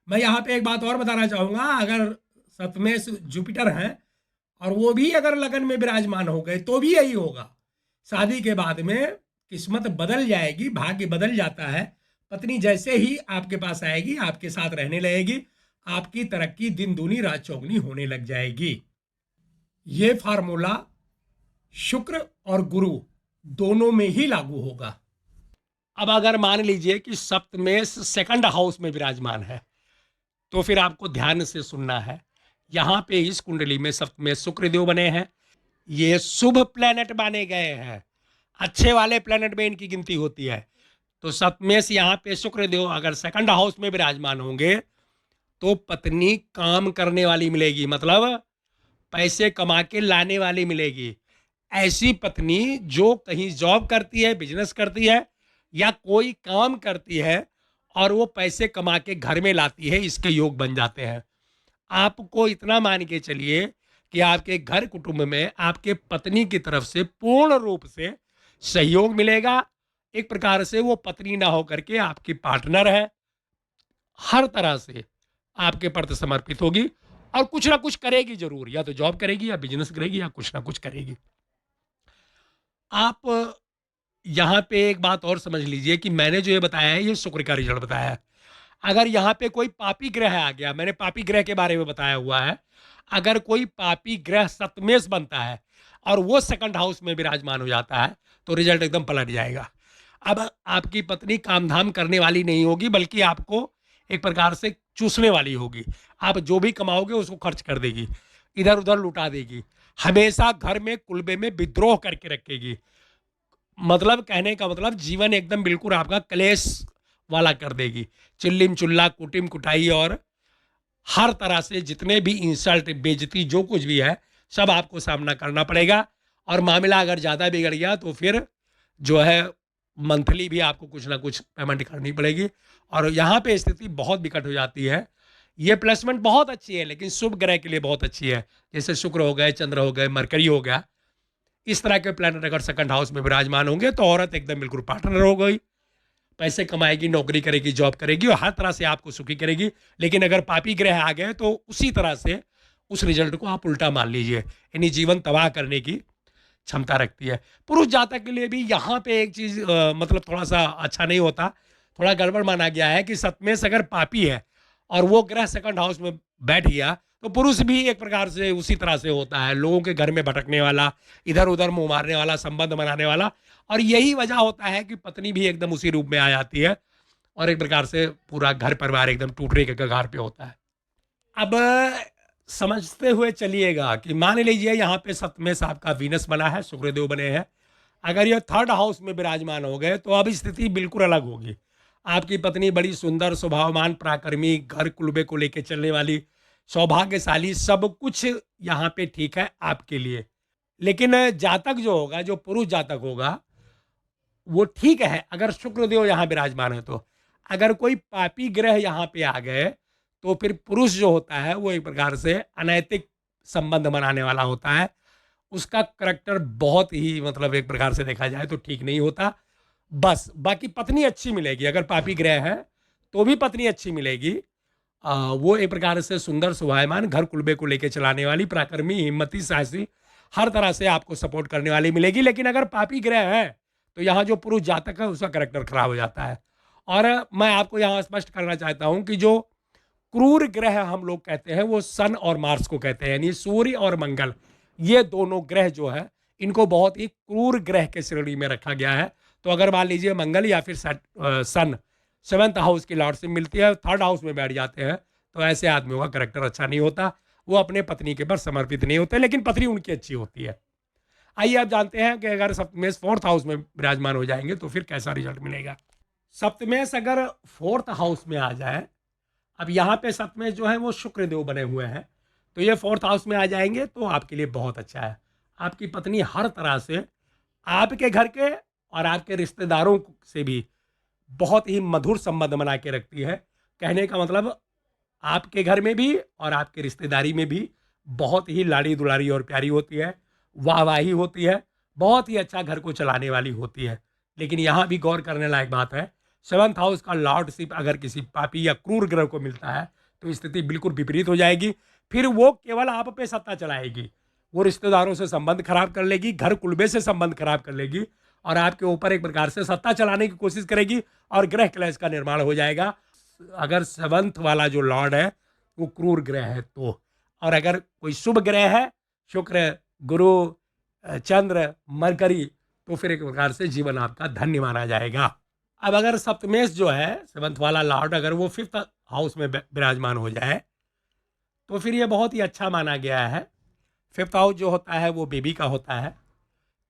मैं यहाँ पे एक बात और बताना चाहूंगा, अगर सप्तमेष जुपिटर हैं और वो भी अगर लगन में विराजमान हो गए तो भी यही होगा। शादी के बाद में किस्मत बदल जाएगी, भाग्य बदल जाता है। पत्नी जैसे ही आपके पास आएगी, आपके साथ रहने लगेगी, आपकी तरक्की दिन दूनी रात चौगुनी होने लग जाएगी। ये फार्मूला शुक्र और गुरु दोनों में ही लागू होगा। अब अगर मान लीजिए कि सप्तमेष सेकंड हाउस में विराजमान है, तो फिर आपको ध्यान से सुनना है। यहाँ पे इस कुंडली में सप्तमेष शुक्रदेव बने हैं, ये शुभ प्लेनेट माने गए हैं, अच्छे वाले प्लेनेट में इनकी गिनती होती है। तो सप्तमेष यहाँ पे शुक्रदेव अगर सेकंड हाउस में विराजमान होंगे तो पत्नी काम करने वाली मिलेगी, मतलब पैसे कमा के लाने वाली मिलेगी। ऐसी पत्नी जो कहीं जॉब करती है, बिजनेस करती है या कोई काम करती है और वो पैसे कमा के घर में लाती है, इसके योग बन जाते हैं। आपको इतना मान के चलिए कि आपके घर कुटुंब में आपके पत्नी की तरफ से पूर्ण रूप से सहयोग मिलेगा। एक प्रकार से वो पत्नी ना होकर के आपकी पार्टनर है, हर तरह से आपके प्रति समर्पित होगी और कुछ ना कुछ करेगी जरूर, या तो जॉब करेगी या बिजनेस करेगी या कुछ ना कुछ करेगी। आप यहाँ पे एक बात और समझ लीजिए कि मैंने जो ये बताया है ये शुक्र का रिजल्ट बताया है। अगर यहाँ पे कोई पापी ग्रह आ गया, मैंने पापी ग्रह के बारे में बताया हुआ है, अगर कोई पापी ग्रह सप्तमेष बनता है, और वो सेकंड हाउस में विराजमान हो जाता है तो रिजल्ट एकदम पलट जाएगा। अब आपकी पत्नी काम धाम करने वाली नहीं होगी, बल्कि आपको एक प्रकार से चूसने वाली होगी। आप जो भी कमाओगे उसको खर्च कर देगी, इधर उधर लुटा देगी, हमेशा घर में कुलबे में विद्रोह करके रखेगी। मतलब कहने का मतलब जीवन एकदम बिल्कुल आपका क्लेश वाला कर देगी। चिल्लिम चुल्ला, कुटिम कुटाई और हर तरह से जितने भी इंसल्ट, बेइज्जती, जो कुछ भी है सब आपको सामना करना पड़ेगा। और मामला अगर ज़्यादा बिगड़ गया तो फिर जो है मंथली भी आपको कुछ ना कुछ पेमेंट करनी पड़ेगी। और यहाँ पे स्थिति बहुत विकट हो जाती है। ये प्लेसमेंट बहुत अच्छी है, लेकिन शुभ ग्रह के लिए बहुत अच्छी है। जैसे शुक्र हो गए, चंद्र हो गए, मरकरी हो गया, इस तरह के प्लैनेट अगर सेकंड हाउस में विराजमान होंगे तो औरत एकदम बिल्कुल पार्टनर हो गई, पैसे कमाएगी, नौकरी करेगी, जॉब करेगी और हर तरह से आपको सुखी करेगी। लेकिन अगर पापी ग्रह आ गए तो उसी तरह से उस रिजल्ट को आप उल्टा मान लीजिए, यानी जीवन तबाह करने की क्षमता रखती है। पुरुष जातक के लिए भी यहाँ पे एक चीज मतलब थोड़ा सा अच्छा नहीं होता, थोड़ा गड़बड़ माना गया है कि सप्तमेश अगर पापी है और वो ग्रह सेकंड हाउस में बैठ गया तो पुरुष भी एक प्रकार से उसी तरह से होता है, लोगों के घर में भटकने वाला, इधर उधर मुंह मारने वाला, संबंध बनाने वाला। और यही वजह होता है कि पत्नी भी एकदम उसी रूप में आ जाती है और एक प्रकार से पूरा घर परिवार एकदम टूटने के कगार पे होता है। अब समझते हुए चलिएगा कि मान लीजिए यहाँ पे सप्तमेश आपका वीनस बना है, शुक्रदेव बने हैं, अगर ये थर्ड हाउस में विराजमान हो गए तो अब स्थिति बिल्कुल अलग होगी। आपकी पत्नी बड़ी सुंदर, स्वभावमान, पराक्रमी, घर कुलबे को लेकर चलने वाली, सौभाग्यशाली, सब कुछ यहाँ पे ठीक है आपके लिए। लेकिन जातक जो होगा, जो पुरुष जातक होगा, वो ठीक है अगर शुक्रदेव यहाँ विराजमान है तो। अगर कोई पापी ग्रह यहाँ पे आ गए तो फिर पुरुष जो होता है वो एक प्रकार से अनैतिक संबंध बनाने वाला होता है। उसका करैक्टर बहुत ही मतलब एक प्रकार से देखा जाए तो ठीक नहीं होता। बस बाकी पत्नी अच्छी मिलेगी, अगर पापी ग्रह है तो भी पत्नी अच्छी मिलेगी। वो एक प्रकार से सुंदर, स्वभावमान, घर कुलबे को लेकर चलाने वाली, पराक्रमी, हिम्मती, साहसी, हर तरह से आपको सपोर्ट करने वाली मिलेगी। लेकिन अगर पापी ग्रह है तो यहाँ जो पुरुष जातक है उसका करैक्टर खराब हो जाता है। और मैं आपको यहाँ स्पष्ट करना चाहता हूँ कि जो क्रूर ग्रह हम लोग कहते हैं वो सन और मार्स को कहते हैं, यानी सूर्य और मंगल, ये दोनों ग्रह जो है इनको बहुत ही क्रूर ग्रह के श्रेणी में रखा गया है। तो अगर मान लीजिए मंगल या फिर सन सेवंथ हाउस की लॉर्डशिप मिलती है, थर्ड हाउस में बैठ जाते हैं, तो ऐसे आदमियों का करेक्टर अच्छा नहीं होता, वो अपने पत्नी के पर समर्पित नहीं होते, लेकिन पत्नी उनकी अच्छी होती है। आइए आप जानते हैं कि अगर सप्तमेश फोर्थ हाउस में विराजमान हो जाएंगे तो फिर कैसा रिजल्ट मिलेगा। सप्तमेश अगर फोर्थ हाउस में आ जाए, अब यहाँ पे सप्तमेश जो है वो शुक्र देव बने हुए हैं, तो ये फोर्थ हाउस में आ जाएंगे तो आपके लिए बहुत अच्छा है। आपकी पत्नी हर तरह से आपके घर के और आपके रिश्तेदारों से भी बहुत ही मधुर संबंध बना के रखती है। कहने का मतलब आपके घर में भी और आपके रिश्तेदारी में भी बहुत ही लाड़ी दुलारी और प्यारी होती है, वाहवाही होती है, बहुत ही अच्छा घर को चलाने वाली होती है। लेकिन यहाँ भी गौर करने लायक बात है, सेवंथ हाउस का लॉर्डशिप अगर किसी पापी या क्रूर ग्रह को मिलता है तो स्थिति बिल्कुल विपरीत हो जाएगी। फिर वो केवल आप पे सत्ता चलाएगी, वो रिश्तेदारों से संबंध खराब कर लेगी, घर कुलबे से संबंध खराब कर लेगी और आपके ऊपर एक प्रकार से सत्ता चलाने की कोशिश करेगी और ग्रह क्लेश का निर्माण हो जाएगा। अगर सेवंथ वाला जो लॉर्ड है वो क्रूर ग्रह है तो। और अगर कोई शुभ ग्रह है, शुक्र, गुरु, चंद्र, मरकरी, तो फिर एक प्रकार से जीवन आपका धन्य माना जाएगा। अब अगर सप्तमेश जो है सेवंथ वाला लॉर्ड अगर वो फिफ्थ हाउस में विराजमान हो जाए तो फिर ये बहुत ही अच्छा माना गया है। फिफ्थ हाउस जो होता है वो बेबी का होता है,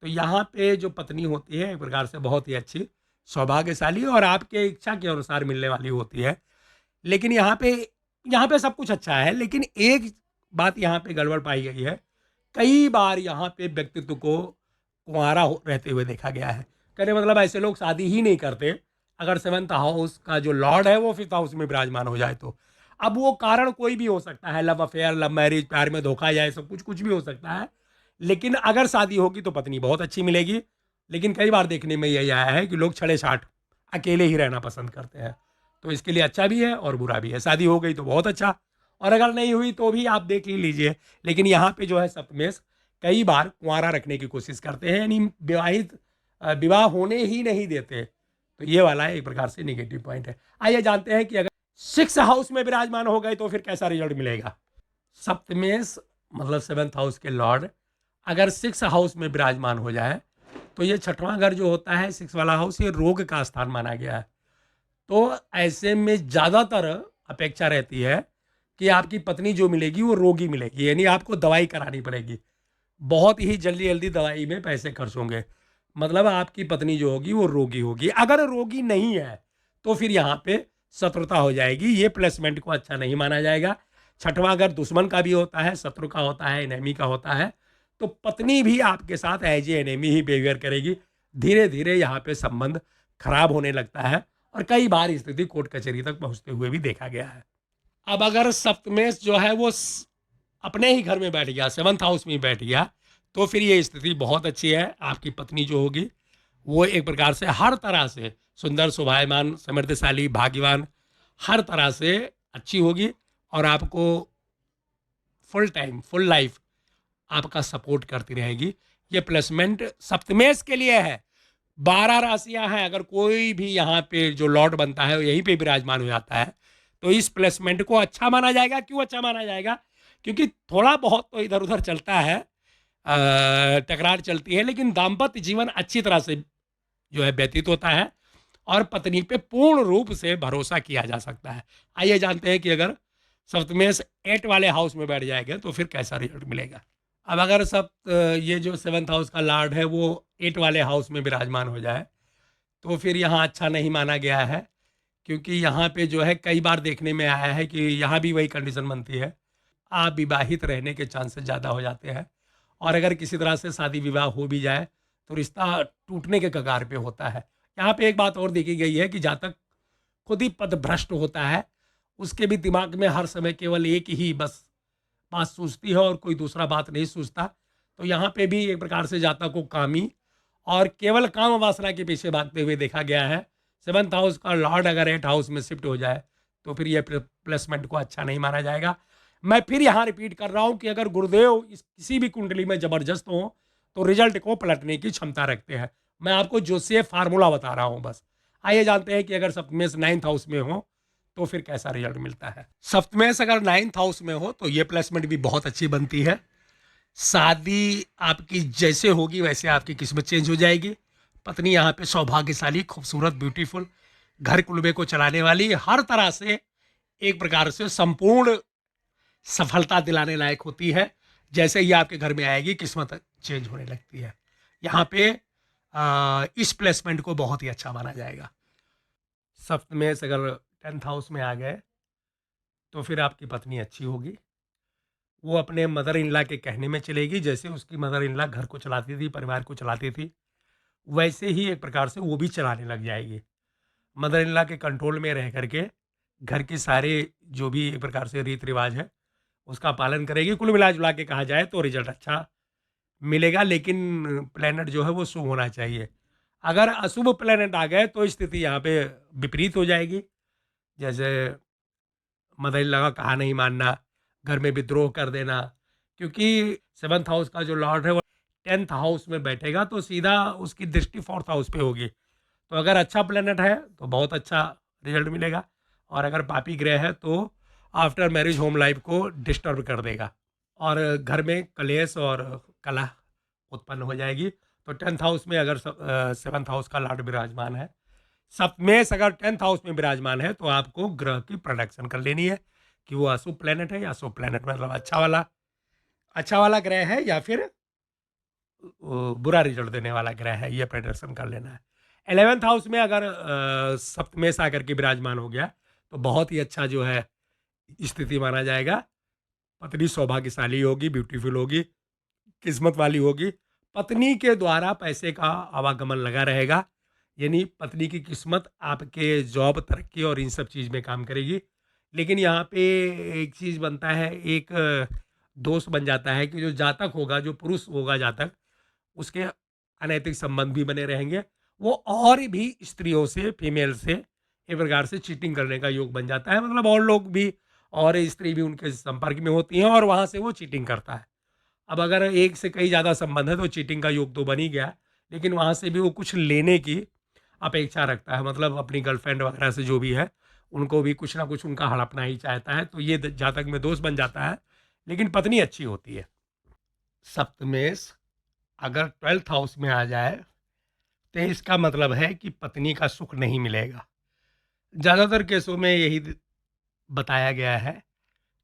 तो यहाँ पे जो पत्नी होती है एक प्रकार से बहुत ही अच्छी, सौभाग्यशाली और आपके इच्छा के अनुसार मिलने वाली होती है। लेकिन यहाँ पे सब कुछ अच्छा है, लेकिन एक बात यहाँ पे गड़बड़ पाई गई है। कई बार यहाँ पे व्यक्तित्व को कुंवारा रहते हुए देखा गया है। कहने मतलब ऐसे लोग शादी ही नहीं करते अगर सेवंथ हाउस का जो लॉर्ड है वो फिफ्थ हाउस में विराजमान हो जाए तो। अब वो कारण कोई भी हो सकता है, लव अफेयर, लव मैरिज, प्यार में धोखा जाए, सब कुछ भी हो सकता है। लेकिन अगर शादी होगी तो पत्नी बहुत अच्छी मिलेगी। लेकिन कई बार देखने में यही आया है कि लोग छड़े छाट अकेले ही रहना पसंद करते हैं, तो इसके लिए अच्छा भी है और बुरा भी है। शादी हो गई तो बहुत अच्छा, और अगर नहीं हुई तो भी आप देख ही लीजिए। लेकिन यहाँ पे जो है सप्तमेश कई बार कुंवारा रखने की कोशिश करते हैं, यानी विवाह होने ही नहीं देते, तो ये वाला एक प्रकार से निगेटिव पॉइंट है। आइए जानते हैं कि अगर सिक्स हाउस में विराजमान हो गए तो फिर कैसा रिजल्ट मिलेगा। सप्तमेश मतलब सेवंथ हाउस के लॉर्ड अगर 6 हाउस में विराजमान हो जाए तो ये छठवां घर जो होता है 6 वाला हाउस, ये रोग का स्थान माना गया है। तो ऐसे में ज़्यादातर अपेक्षा रहती है कि आपकी पत्नी जो मिलेगी वो रोगी मिलेगी, यानी आपको दवाई करानी पड़ेगी। बहुत ही जल्दी जल्दी दवाई में पैसे खर्च होंगे। मतलब आपकी पत्नी जो होगी वो रोगी होगी। अगर रोगी नहीं है तो फिर यहाँ पे शत्रुता हो जाएगी, ये प्लेसमेंट को अच्छा नहीं माना जाएगा। छठवां घर दुश्मन का भी होता है, शत्रु का होता है, एनेमी का होता है। तो पत्नी भी आपके साथ एज ए एनेमी ही बिहेवियर करेगी। धीरे धीरे यहाँ पे संबंध खराब होने लगता है और कई बार स्थिति कोर्ट कचहरी तक पहुंचते हुए भी देखा गया है। अब अगर सप्तमेश जो है वो अपने ही घर में बैठ गया, 7th हाउस में बैठ गया, तो फिर ये स्थिति बहुत अच्छी है। आपकी पत्नी जो होगी वो एक प्रकार से हर तरह से सुंदर, शोभायमान, समृद्धशाली, भाग्यवान, हर तरह से अच्छी होगी और आपको फुल टाइम, फुल लाइफ आपका सपोर्ट करती रहेगी। ये प्लेसमेंट सप्तमेश के लिए है। 12 राशियां हैं, अगर कोई भी यहाँ पे जो लॉर्ड बनता है यहीं पे विराजमान हो जाता है तो इस प्लेसमेंट को अच्छा माना जाएगा। क्यों अच्छा माना जाएगा? क्योंकि थोड़ा बहुत तो इधर उधर चलता है, टकरार चलती है, लेकिन दाम्पत्य जीवन अच्छी तरह से जो है व्यतीत होता है और पत्नी पे पूर्ण रूप से भरोसा किया जा सकता है। आइए जानते हैं कि अगर सप्तमेश 8 वाले हाउस में बैठ जाएगा तो फिर कैसा रिजल्ट मिलेगा। अब अगर ये जो 7th हाउस का लॉर्ड है वो 8 वाले हाउस में विराजमान हो जाए तो फिर यहाँ अच्छा नहीं माना गया है। क्योंकि यहाँ पे जो है कई बार देखने में आया है कि यहाँ भी वही कंडीशन बनती है, अविवाहित रहने के चांसेस ज़्यादा हो जाते हैं और अगर किसी तरह से शादी विवाह हो भी जाए तो रिश्ता टूटने के कगार पे होता है। यहाँ पे एक बात और देखी गई है कि जातक खुद ही पथभ्रष्ट होता है, उसके भी दिमाग में हर समय केवल एक ही बस बात सूझती है और कोई दूसरा बात नहीं सूझता। तो यहाँ पे भी एक प्रकार से जातक को कामी और केवल काम वासना के पीछे भागते हुए देखा गया है। 7th हाउस का लॉर्ड अगर 8 हाउस में शिफ्ट हो जाए तो फिर ये प्लेसमेंट को अच्छा नहीं माना जाएगा। मैं फिर यहाँ रिपीट कर रहा हूँ कि अगर गुरुदेव किसी भी कुंडली में जबरदस्त हो तो रिजल्ट को पलटने की क्षमता रखते हैं। मैं आपको जोशीय फार्मूला बता रहा हूँ बस। आइए जानते हैं कि अगर सप्तमेश 9th हाउस में हो तो फिर कैसा रिजल्ट मिलता है। सप्तमेश अगर 9th हाउस में हो तो ये प्लेसमेंट भी बहुत अच्छी बनती है। शादी आपकी जैसे होगी वैसे आपकी किस्मत चेंज हो जाएगी। पत्नी यहाँ पे सौभाग्यशाली, खूबसूरत, ब्यूटीफुल, घर कुलबे को चलाने वाली, हर तरह से एक प्रकार से संपूर्ण सफलता दिलाने लायक होती है। जैसे ही आपके घर में आएगी किस्मत चेंज होने लगती है। यहाँ पे इस प्लेसमेंट को बहुत ही अच्छा माना जाएगा। सप्तमेश अगर 10th हाउस में आ गए तो फिर आपकी पत्नी अच्छी होगी। वो अपने मदर इन लॉ के कहने में चलेगी। जैसे उसकी मदर इन लॉ घर को चलाती थी, परिवार को चलाती थी, वैसे ही एक प्रकार से वो भी चलाने लग जाएगी। मदर इन लॉ के कंट्रोल में रह करके घर के सारे जो भी एक प्रकार से रीत रिवाज है उसका पालन करेगी। कुल मिला जुला के कहा जाए तो रिजल्ट अच्छा मिलेगा, लेकिन प्लेनेट जो है वो शुभ होना चाहिए। अगर अशुभ प्लेनेट आ गए तो स्थिति यहाँ पे विपरीत हो जाएगी। जैसे मदर इन लॉ का कहा नहीं मानना, घर में विद्रोह कर देना। क्योंकि 7th हाउस का जो लॉर्ड है वो 10th हाउस में बैठेगा तो सीधा उसकी दृष्टि 4th हाउस पे होगी। तो अगर अच्छा प्लेनेट है तो बहुत अच्छा रिजल्ट मिलेगा और अगर पापी ग्रह है तो आफ्टर मैरिज होम लाइफ को डिस्टर्ब कर देगा और घर में कलेश और कलह उत्पन्न हो जाएगी। तो 10th हाउस में अगर 7th हाउस का लॉर्ड विराजमान है, सप्तमेश अगर 10th हाउस में विराजमान है तो आपको ग्रह की प्रोडक्शन कर लेनी है कि वो अशुभ प्लेनेट है या शुभ प्लेनेट, मतलब अच्छा वाला ग्रह है या फिर बुरा रिजल्ट देने वाला ग्रह है, ये प्रेडिक्शन कर लेना है। 11th हाउस में अगर सप्तमेश आकर के विराजमान हो गया तो बहुत ही अच्छा जो है स्थिति माना जाएगा। पत्नी सौभाग्यशाली होगी, ब्यूटीफुल होगी, किस्मत वाली होगी। पत्नी के द्वारा पैसे का आवागमन लगा रहेगा, यानी पत्नी की किस्मत आपके जॉब, तरक्की और इन सब चीज़ में काम करेगी। लेकिन यहाँ पे एक चीज़ बनता है, एक दोष बन जाता है कि जो जातक होगा, जो पुरुष होगा जातक, उसके अनैतिक संबंध भी बने रहेंगे। वो और भी स्त्रियों से, फीमेल से एक प्रकार से चीटिंग करने का योग बन जाता है। मतलब और लोग भी और स्त्री भी उनके संपर्क में होती हैं और वहाँ से वो चीटिंग करता है। अब अगर एक से कई ज़्यादा संबंध है तो चीटिंग का योग तो बन ही गया, लेकिन वहाँ से भी वो कुछ लेने की अपेक्षा रखता है। मतलब अपनी गर्लफ्रेंड वगैरह से जो भी है उनको भी कुछ ना कुछ उनका हड़पना ही चाहता है। तो ये जातक में दोष बन जाता है, लेकिन पत्नी अच्छी होती है। सप्तमेश अगर 12th हाउस में आ जाए तो इसका मतलब है कि पत्नी का सुख नहीं मिलेगा। ज़्यादातर केसों में यही बताया गया है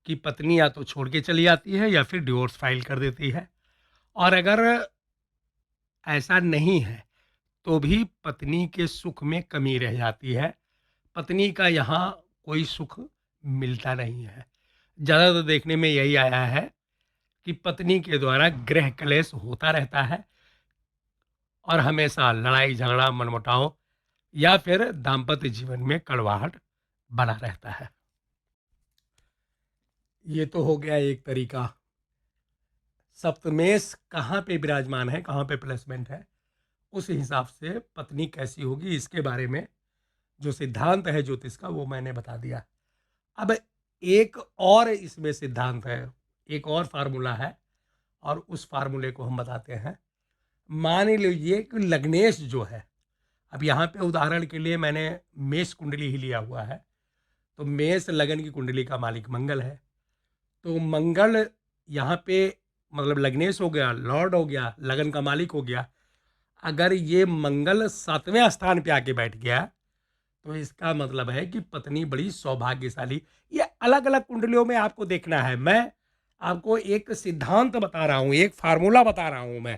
कि पत्नी या तो छोड़ के चली जाती है या फिर डिवोर्स फाइल कर देती है। और अगर ऐसा नहीं है तो भी पत्नी के सुख में कमी रह जाती है। पत्नी का यहाँ कोई सुख मिलता नहीं है। ज़्यादातर देखने में यही आया है कि पत्नी के द्वारा गृह क्लेश होता रहता है और हमेशा लड़ाई झगड़ा मनमुटाव या फिर दाम्पत्य जीवन में कड़वाहट बना रहता है। ये तो हो गया एक तरीका। सप्तमेश कहाँ पे विराजमान है, कहाँ पे प्लेसमेंट है, उस हिसाब से पत्नी कैसी होगी इसके बारे में जो सिद्धांत है ज्योतिष का वो मैंने बता दिया। अब एक और इसमें सिद्धांत है, एक और फार्मूला है और उस फार्मूले को हम बताते हैं। मान लीजिए कि लग्नेश जो है, अब यहाँ पे उदाहरण के लिए मैंने मेष कुंडली ही लिया हुआ है, तो मेष लगन की कुंडली का मालिक मंगल है। तो मंगल यहाँ पे मतलब लग्नेश हो गया, लॉर्ड हो गया, लगन का मालिक हो गया। अगर ये मंगल 7वें स्थान पे आके बैठ गया तो इसका मतलब है कि पत्नी बड़ी सौभाग्यशाली। ये अलग अलग कुंडलियों में आपको देखना है। मैं आपको एक सिद्धांत बता रहा हूँ, एक फार्मूला बता रहा हूँ मैं।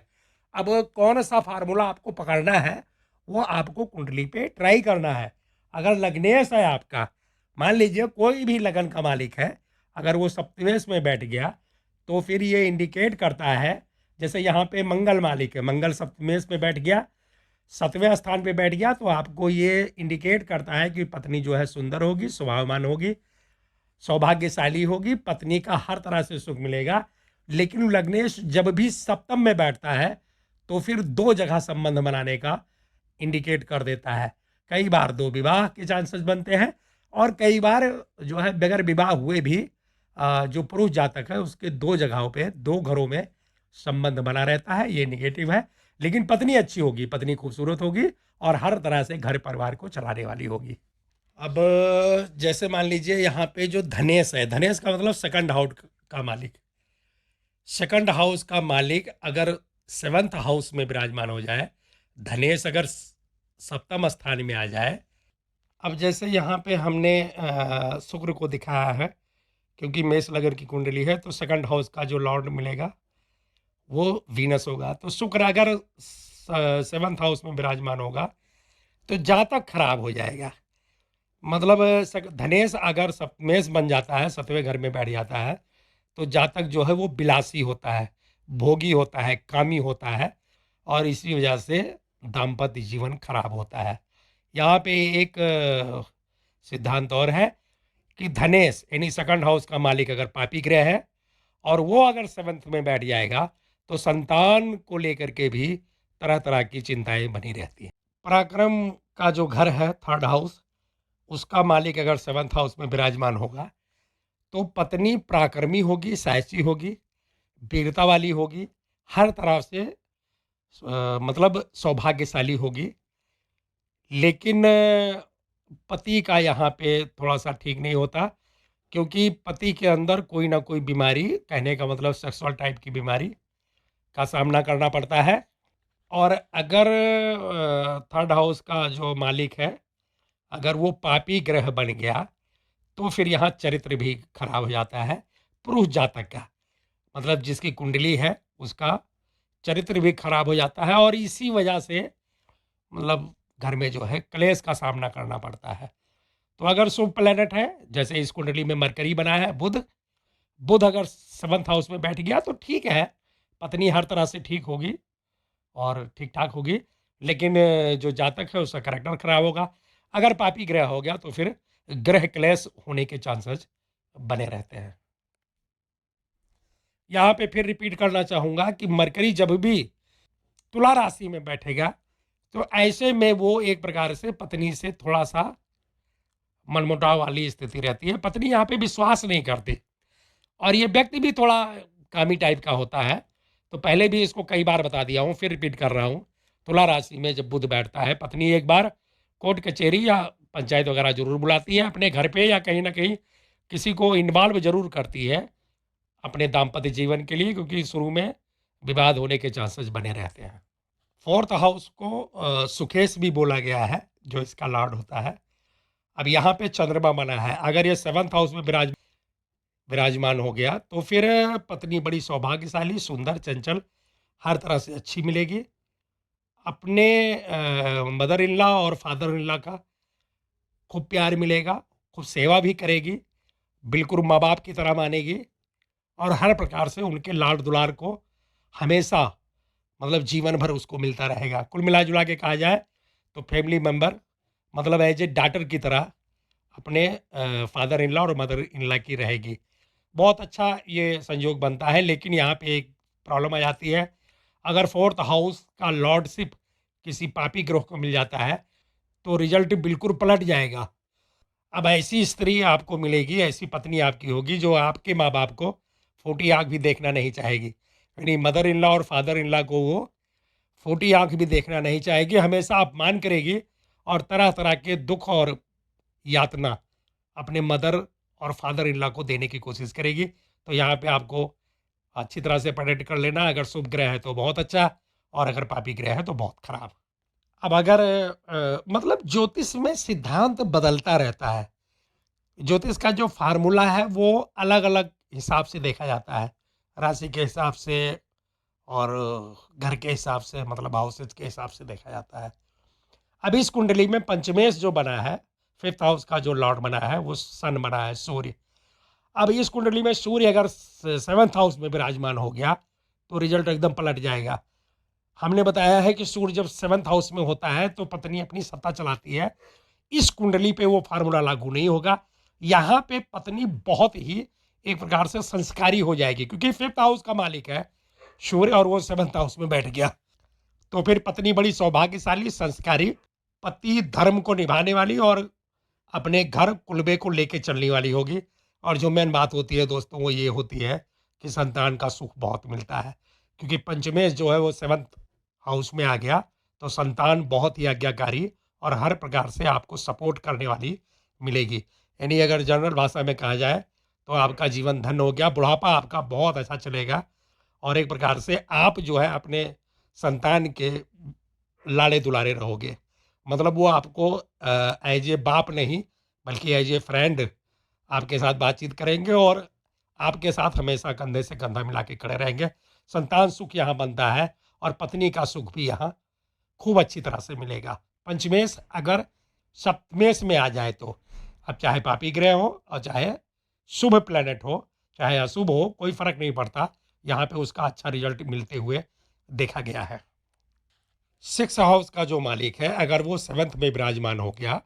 अब कौन सा फार्मूला आपको पकड़ना है वो आपको कुंडली पे ट्राई करना है। अगर लग्नेश है आपका, मान लीजिए कोई भी लगन का मालिक है, अगर वो सप्तमेश में बैठ गया तो फिर ये इंडिकेट करता है, जैसे यहाँ पे मंगल मालिक है, मंगल सप्तमेश में बैठ गया, 7वें स्थान पे बैठ गया, तो आपको ये इंडिकेट करता है कि पत्नी जो है सुंदर होगी, स्वभावमान होगी, सौभाग्यशाली होगी, पत्नी का हर तरह से सुख मिलेगा। लेकिन लग्नेश जब भी सप्तम में बैठता है तो फिर 2 जगह संबंध बनाने का इंडिकेट कर देता है। कई बार 2 विवाह के चांसेस बनते हैं और कई बार जो है बगैर विवाह हुए भी जो पुरुष जातक है उसके 2 जगहों पे 2 घरों में संबंध बना रहता है। ये निगेटिव है। लेकिन पत्नी अच्छी होगी, पत्नी खूबसूरत होगी और हर तरह से घर परिवार को चलाने वाली होगी। अब जैसे मान लीजिए यहाँ पे जो धनेश है, धनेश का मतलब सेकंड हाउस का मालिक, सेकंड हाउस का मालिक अगर 7th हाउस में विराजमान हो जाए, धनेश अगर 7वें स्थान में आ जाए। अब जैसे यहाँ पे हमने शुक्र को दिखाया है, क्योंकि मेष लगन की कुंडली है तो सेकंड हाउस का जो लॉर्ड मिलेगा वो वीनस होगा। तो शुक्र अगर 7th हाउस में विराजमान होगा तो जातक खराब हो जाएगा। मतलब धनेश अगर सप्तमेश बन जाता है, 7वें घर में बैठ जाता है, तो जातक जो है वो विलासी होता है, भोगी होता है, कामी होता है और इसी वजह से दाम्पत्य जीवन खराब होता है। यहाँ पे एक सिद्धांत और है कि धनेश यानी सेकंड हाउस का मालिक अगर पापी ग्रह है और वो अगर 7th में बैठ जाएगा तो संतान को लेकर के भी तरह तरह की चिंताएं बनी रहती हैं। पराक्रम का जो घर है 3rd हाउस, उसका मालिक अगर 7th हाउस में विराजमान होगा तो पत्नी पराक्रमी होगी, साहसी होगी, वीरता वाली होगी, हर तरह से मतलब सौभाग्यशाली होगी। लेकिन पति का यहाँ पे थोड़ा सा ठीक नहीं होता, क्योंकि पति के अंदर कोई ना कोई बीमारी, कहने का मतलब सेक्सुअल टाइप की बीमारी का सामना करना पड़ता है। और अगर 3rd हाउस का जो मालिक है अगर वो पापी ग्रह बन गया तो फिर यहाँ चरित्र भी खराब हो जाता है पुरुष जातक का, मतलब जिसकी कुंडली है उसका चरित्र भी खराब हो जाता है और इसी वजह से मतलब घर में जो है क्लेश का सामना करना पड़ता है। तो अगर शुभ प्लेनेट है, जैसे इस कुंडली में मरकरी बना है, बुध, बुध अगर 7th हाउस में बैठ गया तो ठीक है, पत्नी हर तरह से ठीक होगी और ठीक ठाक होगी। लेकिन जो जातक है उसका करैक्टर खराब होगा। अगर पापी ग्रह हो गया तो फिर ग्रह क्लेश होने के चांसेस बने रहते हैं। यहाँ पे फिर रिपीट करना चाहूँगा कि मरकरी जब भी तुला राशि में बैठेगा तो ऐसे में वो एक प्रकार से पत्नी से थोड़ा सा मनमुटाव वाली स्थिति रहती है। पत्नी यहाँ पे विश्वास नहीं करती और ये व्यक्ति भी थोड़ा कामी टाइप का होता है। तो पहले भी इसको कई बार बता दिया हूँ, फिर रिपीट कर रहा हूँ। तुला राशि में जब बुध बैठता है, पत्नी एक बार कोर्ट कचहरी या पंचायत वगैरह जरूर बुलाती है अपने घर पे, या कहीं ना कहीं किसी को इन्वॉल्व जरूर करती है अपने दाम्पत्य जीवन के लिए, क्योंकि शुरू में विवाद होने के चांसेस बने रहते हैं। फोर्थ हाउस को सुकेश भी बोला गया है, जो इसका लॉर्ड होता है। अब यहाँ पे चंद्रमा बना है, अगर ये सेवन्थ हाउस में विराजमान हो गया तो फिर पत्नी बड़ी सौभाग्यशाली, सुंदर, चंचल, हर तरह से अच्छी मिलेगी। अपने मदर इन लॉ और फादर इन लॉ का खूब प्यार मिलेगा, खूब सेवा भी करेगी, बिल्कुल माँ बाप की तरह मानेगी, और हर प्रकार से उनके लाड दुलार को हमेशा, मतलब जीवन भर उसको मिलता रहेगा। कुल मिला जुला के कहा जाए तो फैमिली मेंबर, मतलब एज ए डॉटर की तरह अपने फादर इन लॉ और मदर इन लॉ की रहेगी। बहुत अच्छा ये संयोग बनता है, लेकिन यहाँ पे एक प्रॉब्लम आ जाती है। अगर फोर्थ हाउस का लॉर्डशिप किसी पापी ग्रह को मिल जाता है तो रिजल्ट बिल्कुल पलट जाएगा। अब ऐसी स्त्री आपको मिलेगी, ऐसी पत्नी आपकी होगी जो आपके माँ बाप को फूटी आँख भी देखना नहीं चाहेगी। यानी मदर इन लॉ और फादर इन लॉ को वो फूटी आँख भी देखना नहीं चाहेगी, हमेशा अपमान करेगी और तरह तरह के दुख और यातना अपने मदर और फादर इन लॉ को देने की कोशिश करेगी। तो यहाँ पे आपको अच्छी तरह से पढ़ कर लेना, अगर शुभ ग्रह है तो बहुत अच्छा, और अगर पापी ग्रह है तो बहुत खराब। अब अगर मतलब ज्योतिष में सिद्धांत बदलता रहता है। ज्योतिष का जो फार्मूला है वो अलग अलग हिसाब से देखा जाता है, राशि के हिसाब से और घर के हिसाब से, मतलब हाउसेज के हिसाब से देखा जाता है। अब इस कुंडली में पंचमेश जो बना है, फिफ्थ हाउस का जो लॉर्ड बना है वो सन बना है, सूर्य। अब इस कुंडली में सूर्य अगर सेवन्थ हाउस में विराजमान हो गया तो रिजल्ट एकदम पलट जाएगा। हमने बताया है कि सूर्य जब सेवन्थ हाउस में होता है तो पत्नी अपनी सत्ता चलाती है। इस कुंडली पे वो फार्मूला लागू नहीं होगा। यहाँ पे पत्नी बहुत ही एक प्रकार से संस्कारी हो जाएगी, क्योंकि फिफ्थ हाउस का मालिक है सूर्य और वो सेवन्थ हाउस में बैठ गया। तो फिर पत्नी बड़ी सौभाग्यशाली, संस्कारी, पति धर्म को निभाने वाली और अपने घर कुलबे को लेके चलने वाली होगी। और जो मेन बात होती है दोस्तों वो ये होती है कि संतान का सुख बहुत मिलता है, क्योंकि पंचमेश जो है वो सेवन्थ हाउस में आ गया तो संतान बहुत ही आज्ञाकारी और हर प्रकार से आपको सपोर्ट करने वाली मिलेगी। यानी अगर जनरल भाषा में कहा जाए तो आपका जीवन धन्य हो गया, बुढ़ापा आपका बहुत अच्छा चलेगा, और एक प्रकार से आप जो है अपने संतान के लाड़े दुलारे रहोगे। मतलब वो आपको एज ए बाप नहीं बल्कि एज ए फ्रेंड आपके साथ बातचीत करेंगे और आपके साथ हमेशा कंधे से कंधा मिला के खड़े रहेंगे। संतान सुख यहाँ बनता है और पत्नी का सुख भी यहाँ खूब अच्छी तरह से मिलेगा। पंचमेश अगर सप्तमेश में आ जाए तो, अब चाहे पापी ग्रह हो और चाहे शुभ प्लेनेट हो चाहे अशुभ हो, कोई फर्क नहीं पड़ता, यहाँ पे उसका अच्छा रिजल्ट मिलते हुए देखा गया है। सिक्स हाउस का जो मालिक है अगर वो सेवन्थ में विराजमान हो गया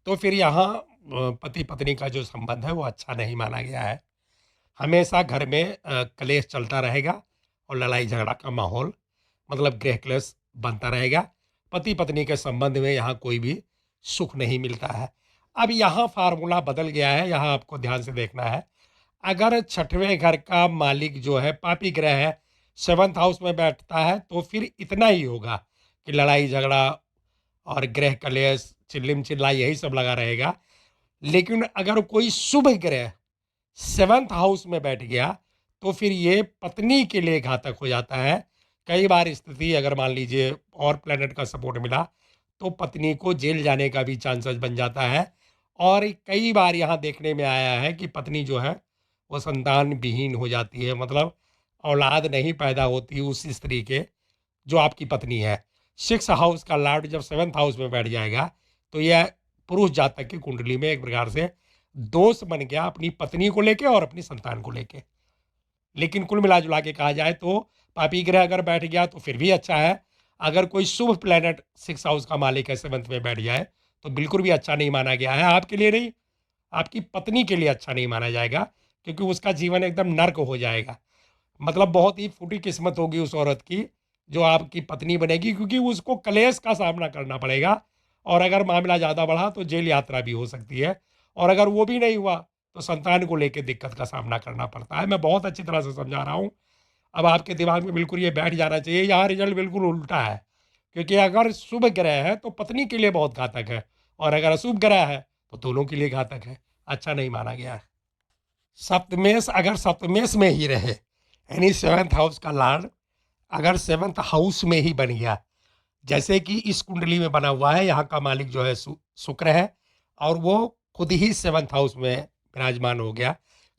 तो फिर यहाँ पति पत्नी का जो संबंध है वो अच्छा नहीं माना गया है। हमेशा घर में कलेश चलता रहेगा और लड़ाई झगड़ा का माहौल, मतलब गृह क्लेश बनता रहेगा। पति पत्नी के संबंध में यहाँ कोई भी सुख नहीं मिलता है। अब यहाँ फार्मूला बदल गया है, यहाँ आपको ध्यान से देखना है। अगर छठवें घर का मालिक जो है पापी ग्रह है, सेवन्थ हाउस में बैठता है, तो फिर इतना ही होगा कि लड़ाई झगड़ा और गृह कलेश, चिल्लिम चिल्लाई यही सब लगा रहेगा। लेकिन अगर कोई शुभ ग्रह सेवन्थ हाउस में बैठ गया तो फिर ये पत्नी के लिए घातक हो जाता है। कई बार स्थिति अगर मान लीजिए और प्लेनेट का सपोर्ट मिला तो पत्नी को जेल जाने का भी चांसेस बन जाता है। और कई बार यहाँ देखने में आया है कि पत्नी जो है वो संतान विहीन हो जाती है, मतलब औलाद नहीं पैदा होती उस स्त्री के जो आपकी पत्नी है। सिक्स हाउस का लॉर्ड जब सेवन्थ हाउस में बैठ जाएगा तो यह पुरुष जातक की कुंडली में एक प्रकार से दोष बन गया अपनी पत्नी को लेके और अपनी संतान को लेके। लेकिन कुल मिला जुला के कहा जाए तो पापी ग्रह अगर बैठ गया तो फिर भी अच्छा है। अगर कोई शुभ प्लेनेट सिक्स हाउस का मालिक है सेवन्थ में बैठ जाए तो बिल्कुल भी अच्छा नहीं माना गया है। आपके लिए नहीं, आपकी पत्नी के लिए अच्छा नहीं माना जाएगा, क्योंकि उसका जीवन एकदम नर्क हो जाएगा। मतलब बहुत ही फूटी किस्मत होगी उस औरत की जो आपकी पत्नी बनेगी, क्योंकि उसको कलेश का सामना करना पड़ेगा। और अगर मामला ज़्यादा बढ़ा तो जेल यात्रा भी हो सकती है, और अगर वो भी नहीं हुआ तो संतान को लेकर दिक्कत का सामना करना पड़ता है। मैं बहुत अच्छी तरह से समझा रहा हूँ, अब आपके दिमाग में बिल्कुल ये बैठ जाना चाहिए। यहाँ रिजल्ट बिल्कुल उल्टा है, क्योंकि अगर शुभ ग्रह है तो पत्नी के लिए बहुत घातक है, और अगर अशुभ ग्रह है तो दोनों के लिए घातक है, अच्छा नहीं माना गया है। सप्तमेश अगर सप्तमेश में ही रहे, यानी सेवन्थ हाउस का लॉर्ड अगर सेवन्थ हाउस में ही बन गया, जैसे कि इस कुंडली में बना हुआ है, यहाँ का मालिक जो है शुक्र है और वो खुद ही सेवन्थ हाउस में विराजमान हो गया,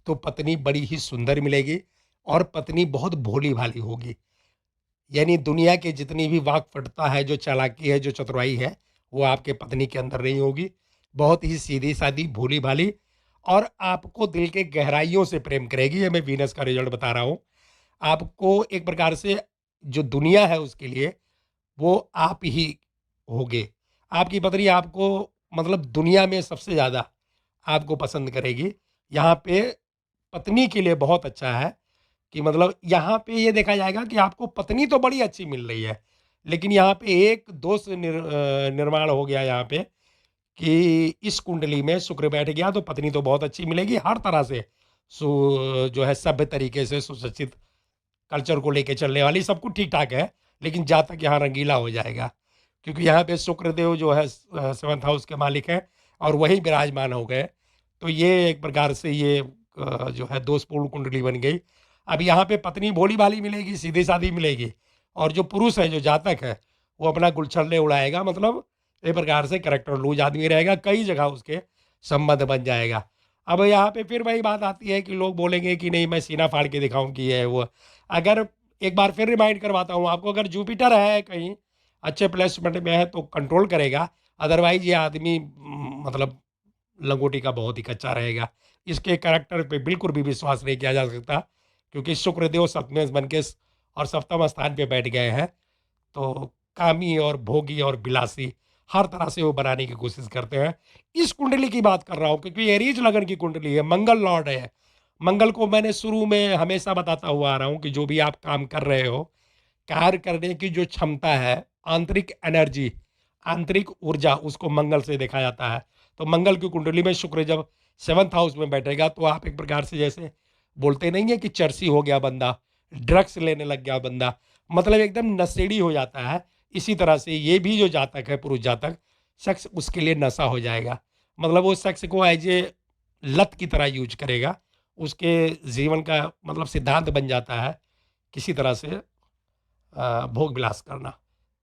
तो पत्नी बड़ी ही सुंदर मिलेगी और पत्नी बहुत भोली भाली होगी। यानी दुनिया के जितनी भी वाक्पटुता है, जो चालाकी है, जो चतुराई है, वो आपके पत्नी के अंदर नहीं होगी। बहुत ही सीधी-सादी, भोली-भाली और आपको दिल के गहराइयों से प्रेम करेगी। ये मैं वीनस का रिज़ल्ट बता रहा हूँ। आपको एक प्रकार से जो दुनिया है उसके लिए, वो आप ही होगे। आपकी पत्नी आपको मतलब दुनिया में सबसे ज़्यादा आपको पसंद करेगी। यहाँ पे पत्नी के लिए बहुत अच्छा है कि मतलब यहाँ पे ये देखा जाएगा कि आपको पत्नी तो बड़ी अच्छी मिल रही है, लेकिन यहाँ पे एक दोष निर्माण हो गया यहाँ पे कि इस कुंडली में शुक्र बैठ गया तो पत्नी तो बहुत अच्छी मिलेगी हर तरह से, जो है सभ्य तरीके से सुशिक्षित, कल्चर को लेके चलने वाली, सब कुछ ठीक-ठाक है, लेकिन जातक यहाँ रंगीला हो जाएगा। क्योंकि यहाँ पे शुक्रदेव जो है 7th हाउस के मालिक हैं और वही विराजमान हो गए। तो ये एक प्रकार से ये जो है दोषपूर्ण कुंडली बन गई। अब यहाँ पे पत्नी भोली-भाली मिलेगी, सीधी-सादी मिलेगी और जो पुरुष है, जो जातक है, वो अपना गुलछल्ले उड़ाएगा, मतलब एक प्रकार से कैरेक्टर लूज़ आदमी रहेगा, कई जगह उसके संबंध बन जाएगा। अब यहाँ पे फिर वही बात आती है कि लोग बोलेंगे कि नहीं मैं सीना फाड़ के दिखाऊँ कि ये है, वो है। अगर एक बार फिर रिमाइंड करवाता हूँ आपको, अगर जुपिटर है कहीं अच्छे प्लेसमेंट में है तो कंट्रोल करेगा, अदरवाइज ये आदमी मतलब लंगोटी का बहुत ही कच्चा रहेगा। इसके कैरेक्टर पे बिल्कुल भी विश्वास नहीं किया जा सकता, क्योंकि शुक्रदेव सप्तमेश बन के और सप्तम स्थान पे बैठ गए हैं, तो कामी और भोगी और विलासी हर तरह से वो बनाने की कोशिश करते हैं। इस कुंडली की बात कर रहा हूँ क्योंकि एरीज लगन की कुंडली है, मंगल लॉर्ड है। मंगल को मैंने शुरू में हमेशा बताता हुआ आ रहा हूँ कि जो भी आप काम कर रहे हो, कार्य करने की जो क्षमता है, आंतरिक एनर्जी, आंतरिक ऊर्जा, उसको मंगल से देखा जाता है। तो मंगल की कुंडली में शुक्र जब 7th हाउस में बैठेगा तो आप एक प्रकार से जैसे बोलते नहीं है कि चर्सी हो गया बंदा, ड्रग्स लेने लग गया बंदा, मतलब एकदम नशेड़ी हो जाता है। इसी तरह से ये भी जो जातक है, पुरुष जातक, शख्स उसके लिए नशा हो जाएगा। मतलब वो शख्स को एज ए लत की तरह यूज करेगा। उसके जीवन का मतलब सिद्धांत बन जाता है किसी तरह से भोग विलास करना।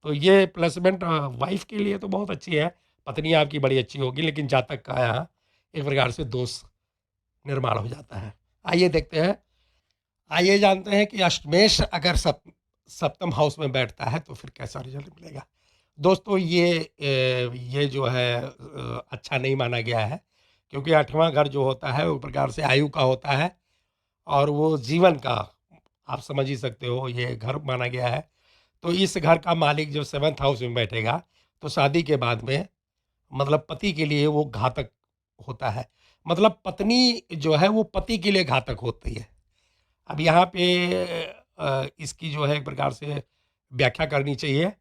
तो ये प्लेसमेंट वाइफ के लिए तो बहुत अच्छी है, पत्नी आपकी बड़ी अच्छी होगी, लेकिन जातक का यहाँ एक प्रकार से दोष निर्माण हो जाता है। आइए देखते हैं, आइए जानते हैं कि अष्टमेश अगर सप्तम हाउस में बैठता है तो फिर कैसा रिजल्ट मिलेगा। दोस्तों ये जो है अच्छा नहीं माना गया है, क्योंकि 8वां घर जो होता है वो प्रकार से आयु का होता है और वो जीवन का, आप समझ ही सकते हो, ये घर माना गया है। तो इस घर का मालिक जब 7th हाउस में बैठेगा तो शादी के बाद में मतलब पति के लिए वो घातक होता है। मतलब पत्नी जो है वो पति के लिए घातक होती है। अब यहाँ पे इसकी जो है एक प्रकार से व्याख्या करनी चाहिए।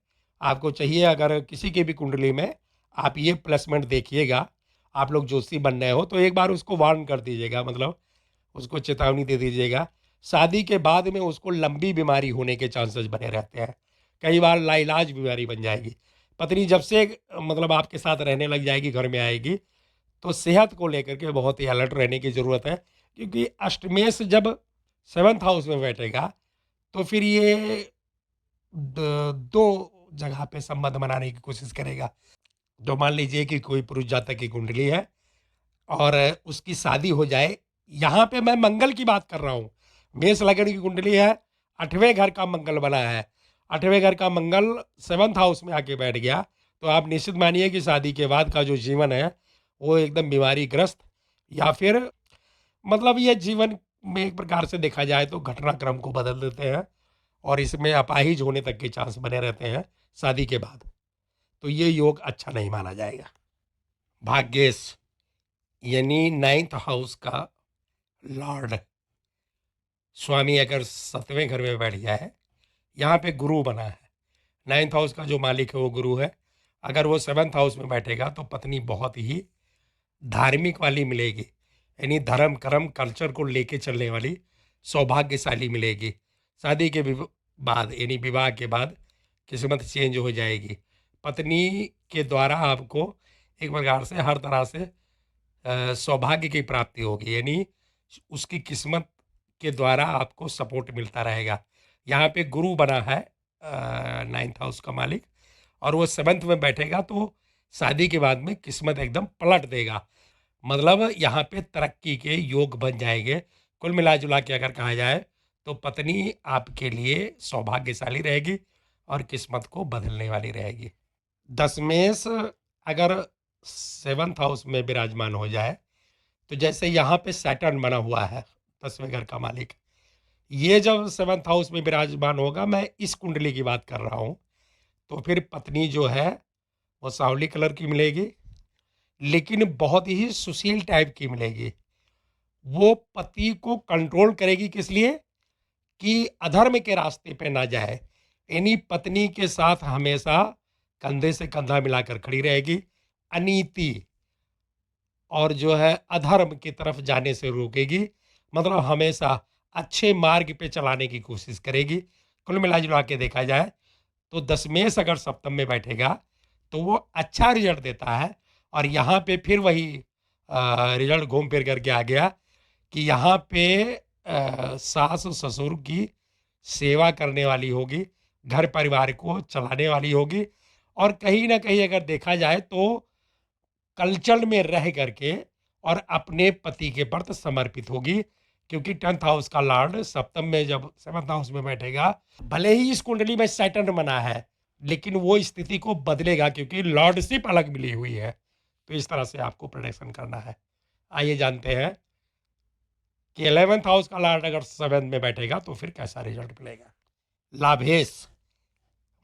आपको चाहिए अगर किसी की भी कुंडली में आप ये प्लेसमेंट देखिएगा, आप लोग ज्योतिषी बन रहे हो तो एक बार उसको वार्न कर दीजिएगा, मतलब उसको चेतावनी दे दीजिएगा। शादी के बाद में उसको लंबी बीमारी होने के चांसेस बने रहते हैं। कई बार लाइलाज बीमारी बन जाएगी। पत्नी जब से मतलब आपके साथ रहने लग जाएगी, घर में आएगी, तो सेहत को लेकर के बहुत ही अलर्ट रहने की ज़रूरत है, क्योंकि अष्टमेश जब 7th हाउस में बैठेगा तो फिर ये 2 जगह पे संबंध बनाने की कोशिश करेगा। तो मान लीजिए कि कोई पुरुष जातक की कुंडली है और उसकी शादी हो जाए, यहाँ पे मैं मंगल की बात कर रहा हूँ। मेष लग्न की कुंडली है, 8वें घर का मंगल बना है। 8वें घर का मंगल 7th हाउस में आके बैठ गया, तो आप निश्चित मानिए कि शादी के बाद का जो जीवन है, वो एकदम बीमारीग्रस्त या फिर मतलब ये जीवन में एक प्रकार से देखा जाए तो घटनाक्रम को बदल देते हैं और इसमें अपाहिज होने तक के चांस बने रहते हैं शादी के बाद। तो ये योग अच्छा नहीं माना जाएगा। भाग्येश यानी 9th हाउस का लॉर्ड स्वामी अगर 7वें घर में बैठ गया है, यहाँ पे गुरु बना है। 9th हाउस का जो मालिक है वो गुरु है। अगर वो 7th हाउस में बैठेगा तो पत्नी बहुत ही धार्मिक वाली मिलेगी, यानी धर्म कर्म कल्चर को लेके चलने वाली सौभाग्यशाली मिलेगी। शादी के बाद यानी विवाह के बाद किस्मत चेंज हो जाएगी। पत्नी के द्वारा आपको एक प्रकार से हर तरह से सौभाग्य की प्राप्ति होगी, यानी उसकी किस्मत के द्वारा आपको सपोर्ट मिलता रहेगा। यहाँ पे गुरु बना है 9th हाउस का मालिक, और वो 7th में बैठेगा तो शादी के बाद में किस्मत एकदम पलट देगा। मतलब यहाँ पे तरक्की के योग बन जाएंगे। कुल मिला जुला के अगर कहा जाए तो पत्नी आपके लिए सौभाग्यशाली रहेगी और किस्मत को बदलने वाली रहेगी। दशमेश अगर 7th हाउस में विराजमान हो जाए, तो जैसे यहाँ पे सैटर्न बना हुआ है 10वें घर का मालिक, ये जब 7th हाउस में विराजमान होगा, मैं इस कुंडली की बात कर रहा हूँ, तो फिर पत्नी जो है वो सांवली कलर की मिलेगी, लेकिन बहुत ही सुशील टाइप की मिलेगी। वो पति को कंट्रोल करेगी, किस लिए कि अधर्म के रास्ते पे ना जाए, यानी पत्नी के साथ हमेशा कंधे से कंधा मिलाकर खड़ी रहेगी, अनीति और जो है अधर्म की तरफ जाने से रोकेगी, मतलब हमेशा अच्छे मार्ग पे चलाने की कोशिश करेगी। कुल मिला जुला के देखा जाए तो दशमेश अगर सप्तम में बैठेगा तो वो अच्छा रिजल्ट देता है। और यहाँ पे फिर वही रिजल्ट घूम फिर करके आ गया कि यहाँ पे सास ससुर की सेवा करने वाली होगी, घर परिवार को चलाने वाली होगी, और कहीं ना कहीं अगर देखा जाए तो कल्चर में रह करके और अपने पति के प्रति समर्पित होगी, क्योंकि 10th हाउस का लॉर्ड सप्तम में जब 7th हाउस में बैठेगा, भले ही इस कुंडली में सैटर्न बना है, लेकिन वो स्थिति को बदलेगा क्योंकि लॉर्डशिप अलग मिली हुई है। तो इस तरह से आपको प्रोडिक्शन करना है। आइए जानते हैं कि 11th हाउस का लॉर्ड अगर 7th में बैठेगा तो फिर कैसा रिजल्ट मिलेगा। लाभेश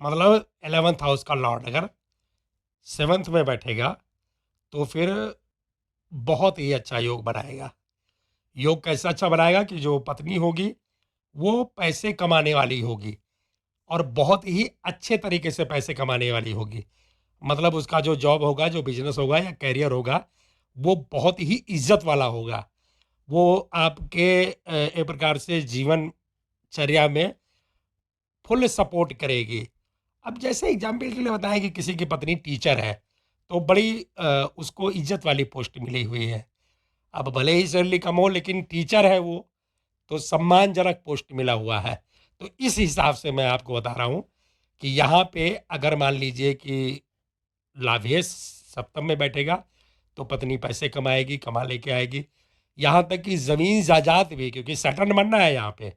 मतलब 11th हाउस का लॉर्ड अगर 7th में बैठेगा तो फिर बहुत ही अच्छा योग बनाएगा। योग कैसा अच्छा बनाएगा कि जो पत्नी होगी वो पैसे कमाने वाली होगी, और बहुत ही अच्छे तरीके से पैसे कमाने वाली होगी। मतलब उसका जो जॉब होगा, जो बिजनेस होगा या कैरियर होगा, वो बहुत ही इज्जत वाला होगा। वो आपके एक प्रकार से जीवनचर्या में फुल सपोर्ट करेगी। अब जैसे एग्जाम्पल के लिए बताएं कि किसी की पत्नी टीचर है, तो बड़ी उसको इज्जत वाली पोस्ट मिली हुई है। अब भले ही सैलरी कम हो, लेकिन टीचर है वो, तो सम्मानजनक पोस्ट मिला हुआ है। तो इस हिसाब से मैं आपको बता रहा हूँ कि यहाँ पे अगर मान लीजिए कि लाभेश सप्तम में बैठेगा तो पत्नी पैसे कमाएगी, कमा लेके आएगी। यहाँ तक कि ज़मीन जायदाद भी, क्योंकि सैटर्न बनना है यहाँ पे,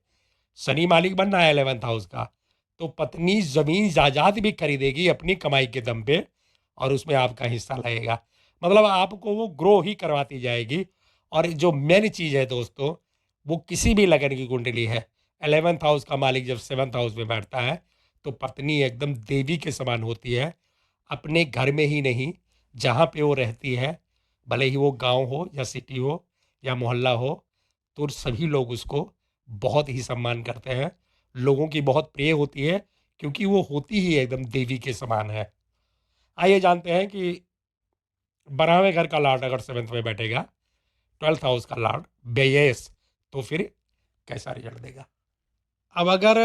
शनि मालिक बनना है 11th हाउस का, तो पत्नी ज़मीन जायदाद भी खरीदेगी अपनी कमाई के दम पे, और उसमें आपका हिस्सा लगेगा। मतलब आपको वो ग्रो ही करवाती जाएगी। और जो मेन चीज़ है दोस्तों, वो किसी भी लगन की कुंडली है, 11th हाउस का मालिक जब 7th हाउस में बैठता है तो पत्नी एकदम देवी के समान होती है। अपने घर में ही नहीं, जहाँ पे वो रहती है, भले ही वो गांव हो या सिटी हो या मोहल्ला हो, तो सभी लोग उसको बहुत ही सम्मान करते हैं। लोगों की बहुत प्रिय होती है, क्योंकि वो होती ही एकदम देवी के समान है। आइए जानते हैं कि 12वें घर का लॉर्ड अगर 7th में बैठेगा, 12th हाउस का लॉर्ड बेयस, तो फिर कैसा रिजल्ट देगा। अब अगर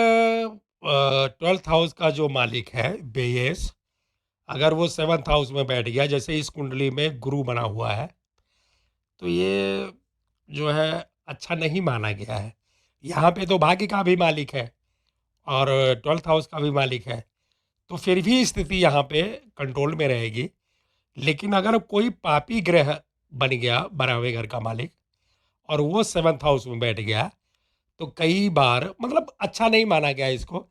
12th हाउस का जो मालिक है बेयस, अगर वो 7th हाउस में बैठ गया, जैसे इस कुंडली में गुरु बना हुआ है, तो ये जो है अच्छा नहीं माना गया है। यहाँ पे तो भाग्य का भी मालिक है और 12th हाउस का भी मालिक है, तो फिर भी स्थिति यहाँ पे कंट्रोल में रहेगी। लेकिन अगर कोई पापी ग्रह बन गया 12वें घर का मालिक और वो 7th हाउस में बैठ गया, तो कई बार मतलब अच्छा नहीं माना गया इसको।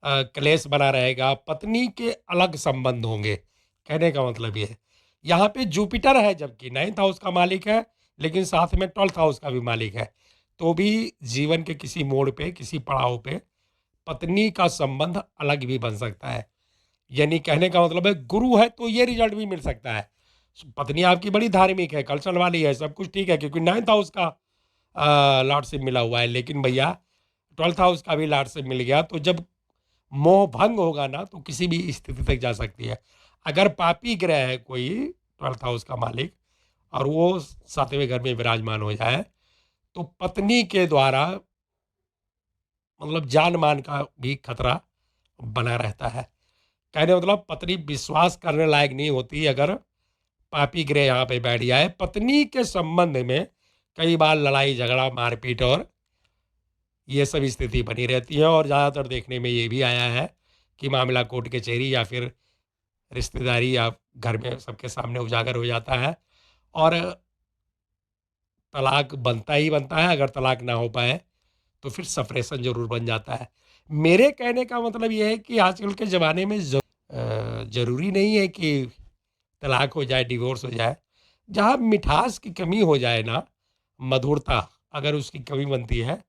क्लेश बना रहेगा, पत्नी के अलग संबंध होंगे। कहने का मतलब ये है, यहाँ पे जुपिटर है, जबकि 9th हाउस का मालिक है, लेकिन साथ में 12th हाउस का भी मालिक है, तो भी जीवन के किसी मोड़ पे, किसी पड़ाव पे पत्नी का संबंध अलग भी बन सकता है। यानी कहने का मतलब है, गुरु है तो ये रिजल्ट भी मिल सकता है। पत्नी आपकी बड़ी धार्मिक है, कल्चर वाली है, सब कुछ ठीक है, क्योंकि 9th हाउस का लॉर्डशिप मिला हुआ है, लेकिन भैया 12th हाउस का भी लॉर्डशिप मिल गया, तो जब मोह भंग होगा ना, तो किसी भी स्थिति तक जा सकती है। अगर पापी ग्रह है कोई 12th हाउस का मालिक और वो 7वें घर में विराजमान हो जाए, तो पत्नी के द्वारा मतलब जान मान का भी खतरा बना रहता है। कहने मतलब पत्नी विश्वास करने लायक नहीं होती अगर पापी ग्रह यहाँ पे बैठ जाए। पत्नी के संबंध में कई बार लड़ाई झगड़ा मारपीट और ये सब स्थिति बनी रहती है और ज़्यादातर देखने में ये भी आया है कि मामला कोर्ट कचहरी या फिर रिश्तेदारी या घर में सबके सामने उजागर हो जाता है और तलाक बनता ही बनता है। अगर तलाक ना हो पाए तो फिर सेपरेशन ज़रूर बन जाता है। मेरे कहने का मतलब ये है कि आजकल के ज़माने में ज़रूरी नहीं है कि तलाक हो जाए, डिवोर्स हो जाए। जहाँ मिठास की कमी हो जाए ना, मधुरता अगर उसकी कमी बनती है,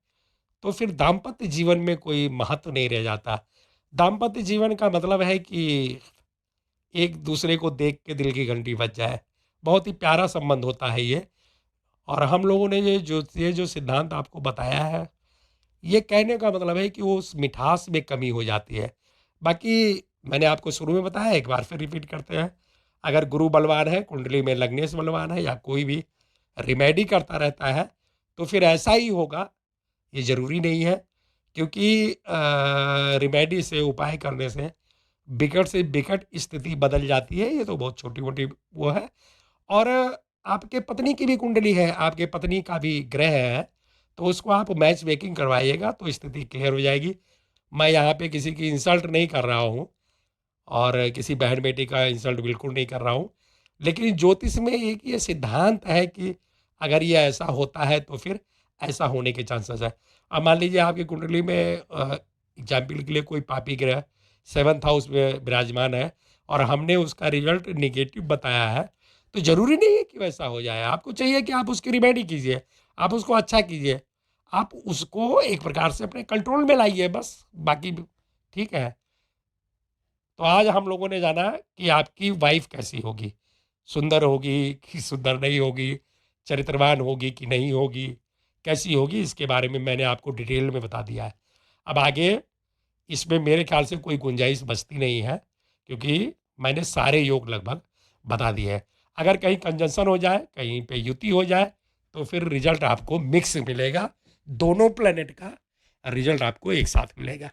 तो फिर दाम्पत्य जीवन में कोई महत्व नहीं रह जाता। दाम्पत्य जीवन का मतलब है कि एक दूसरे को देख के दिल की घंटी बज जाए। बहुत ही प्यारा संबंध होता है ये और हम लोगों ने ये जो सिद्धांत आपको बताया है, ये कहने का मतलब है कि वो उस मिठास में कमी हो जाती है। बाकी मैंने आपको शुरू में बताया, एक बार फिर रिपीट करते हैं। अगर गुरु बलवान है, कुंडली में लग्नेश बलवान है या कोई भी रिमेडी करता रहता है, तो फिर ऐसा ही होगा, ये ज़रूरी नहीं है। क्योंकि रिमेडी से, उपाय करने से बिकट स्थिति बदल जाती है। ये तो बहुत छोटी-मोटी वो है। और आपके पत्नी की भी कुंडली है, आपके पत्नी का भी ग्रह है, तो उसको आप मैच मेकिंग करवाइएगा तो स्थिति क्लियर हो जाएगी। मैं यहाँ पे किसी की इंसल्ट नहीं कर रहा हूँ और किसी बहन-बेटी का इंसल्ट बिल्कुल नहीं कर रहा हूँ। लेकिन ज्योतिष में एक ये सिद्धांत है कि अगर ये ऐसा होता है तो फिर ऐसा होने के चांसेस है। अब मान लीजिए आपकी कुंडली में एग्ज़ाम्पल के लिए कोई पापी ग्रह 7th हाउस में विराजमान है और हमने उसका रिज़ल्ट नेगेटिव बताया है, तो ज़रूरी नहीं है कि वैसा हो जाए। आपको चाहिए कि आप उसकी रिमेडी कीजिए, आप उसको अच्छा कीजिए, आप उसको एक प्रकार से अपने कंट्रोल में लाइए बस, बाकी ठीक है। तो आज हम लोगों ने जाना कि आपकी वाइफ़ कैसी होगी, सुंदर होगी कि सुंदर नहीं होगी, चरित्रवान होगी कि नहीं होगी, कैसी होगी, इसके बारे में मैंने आपको डिटेल में बता दिया है। अब आगे इसमें मेरे ख़्याल से कोई गुंजाइश बचती नहीं है, क्योंकि मैंने सारे योग लगभग बता दिए हैं। अगर कहीं कंजंक्शन हो जाए, कहीं पे युति हो जाए, तो फिर रिज़ल्ट आपको मिक्स मिलेगा, दोनों प्लैनेट का रिज़ल्ट आपको एक साथ मिलेगा।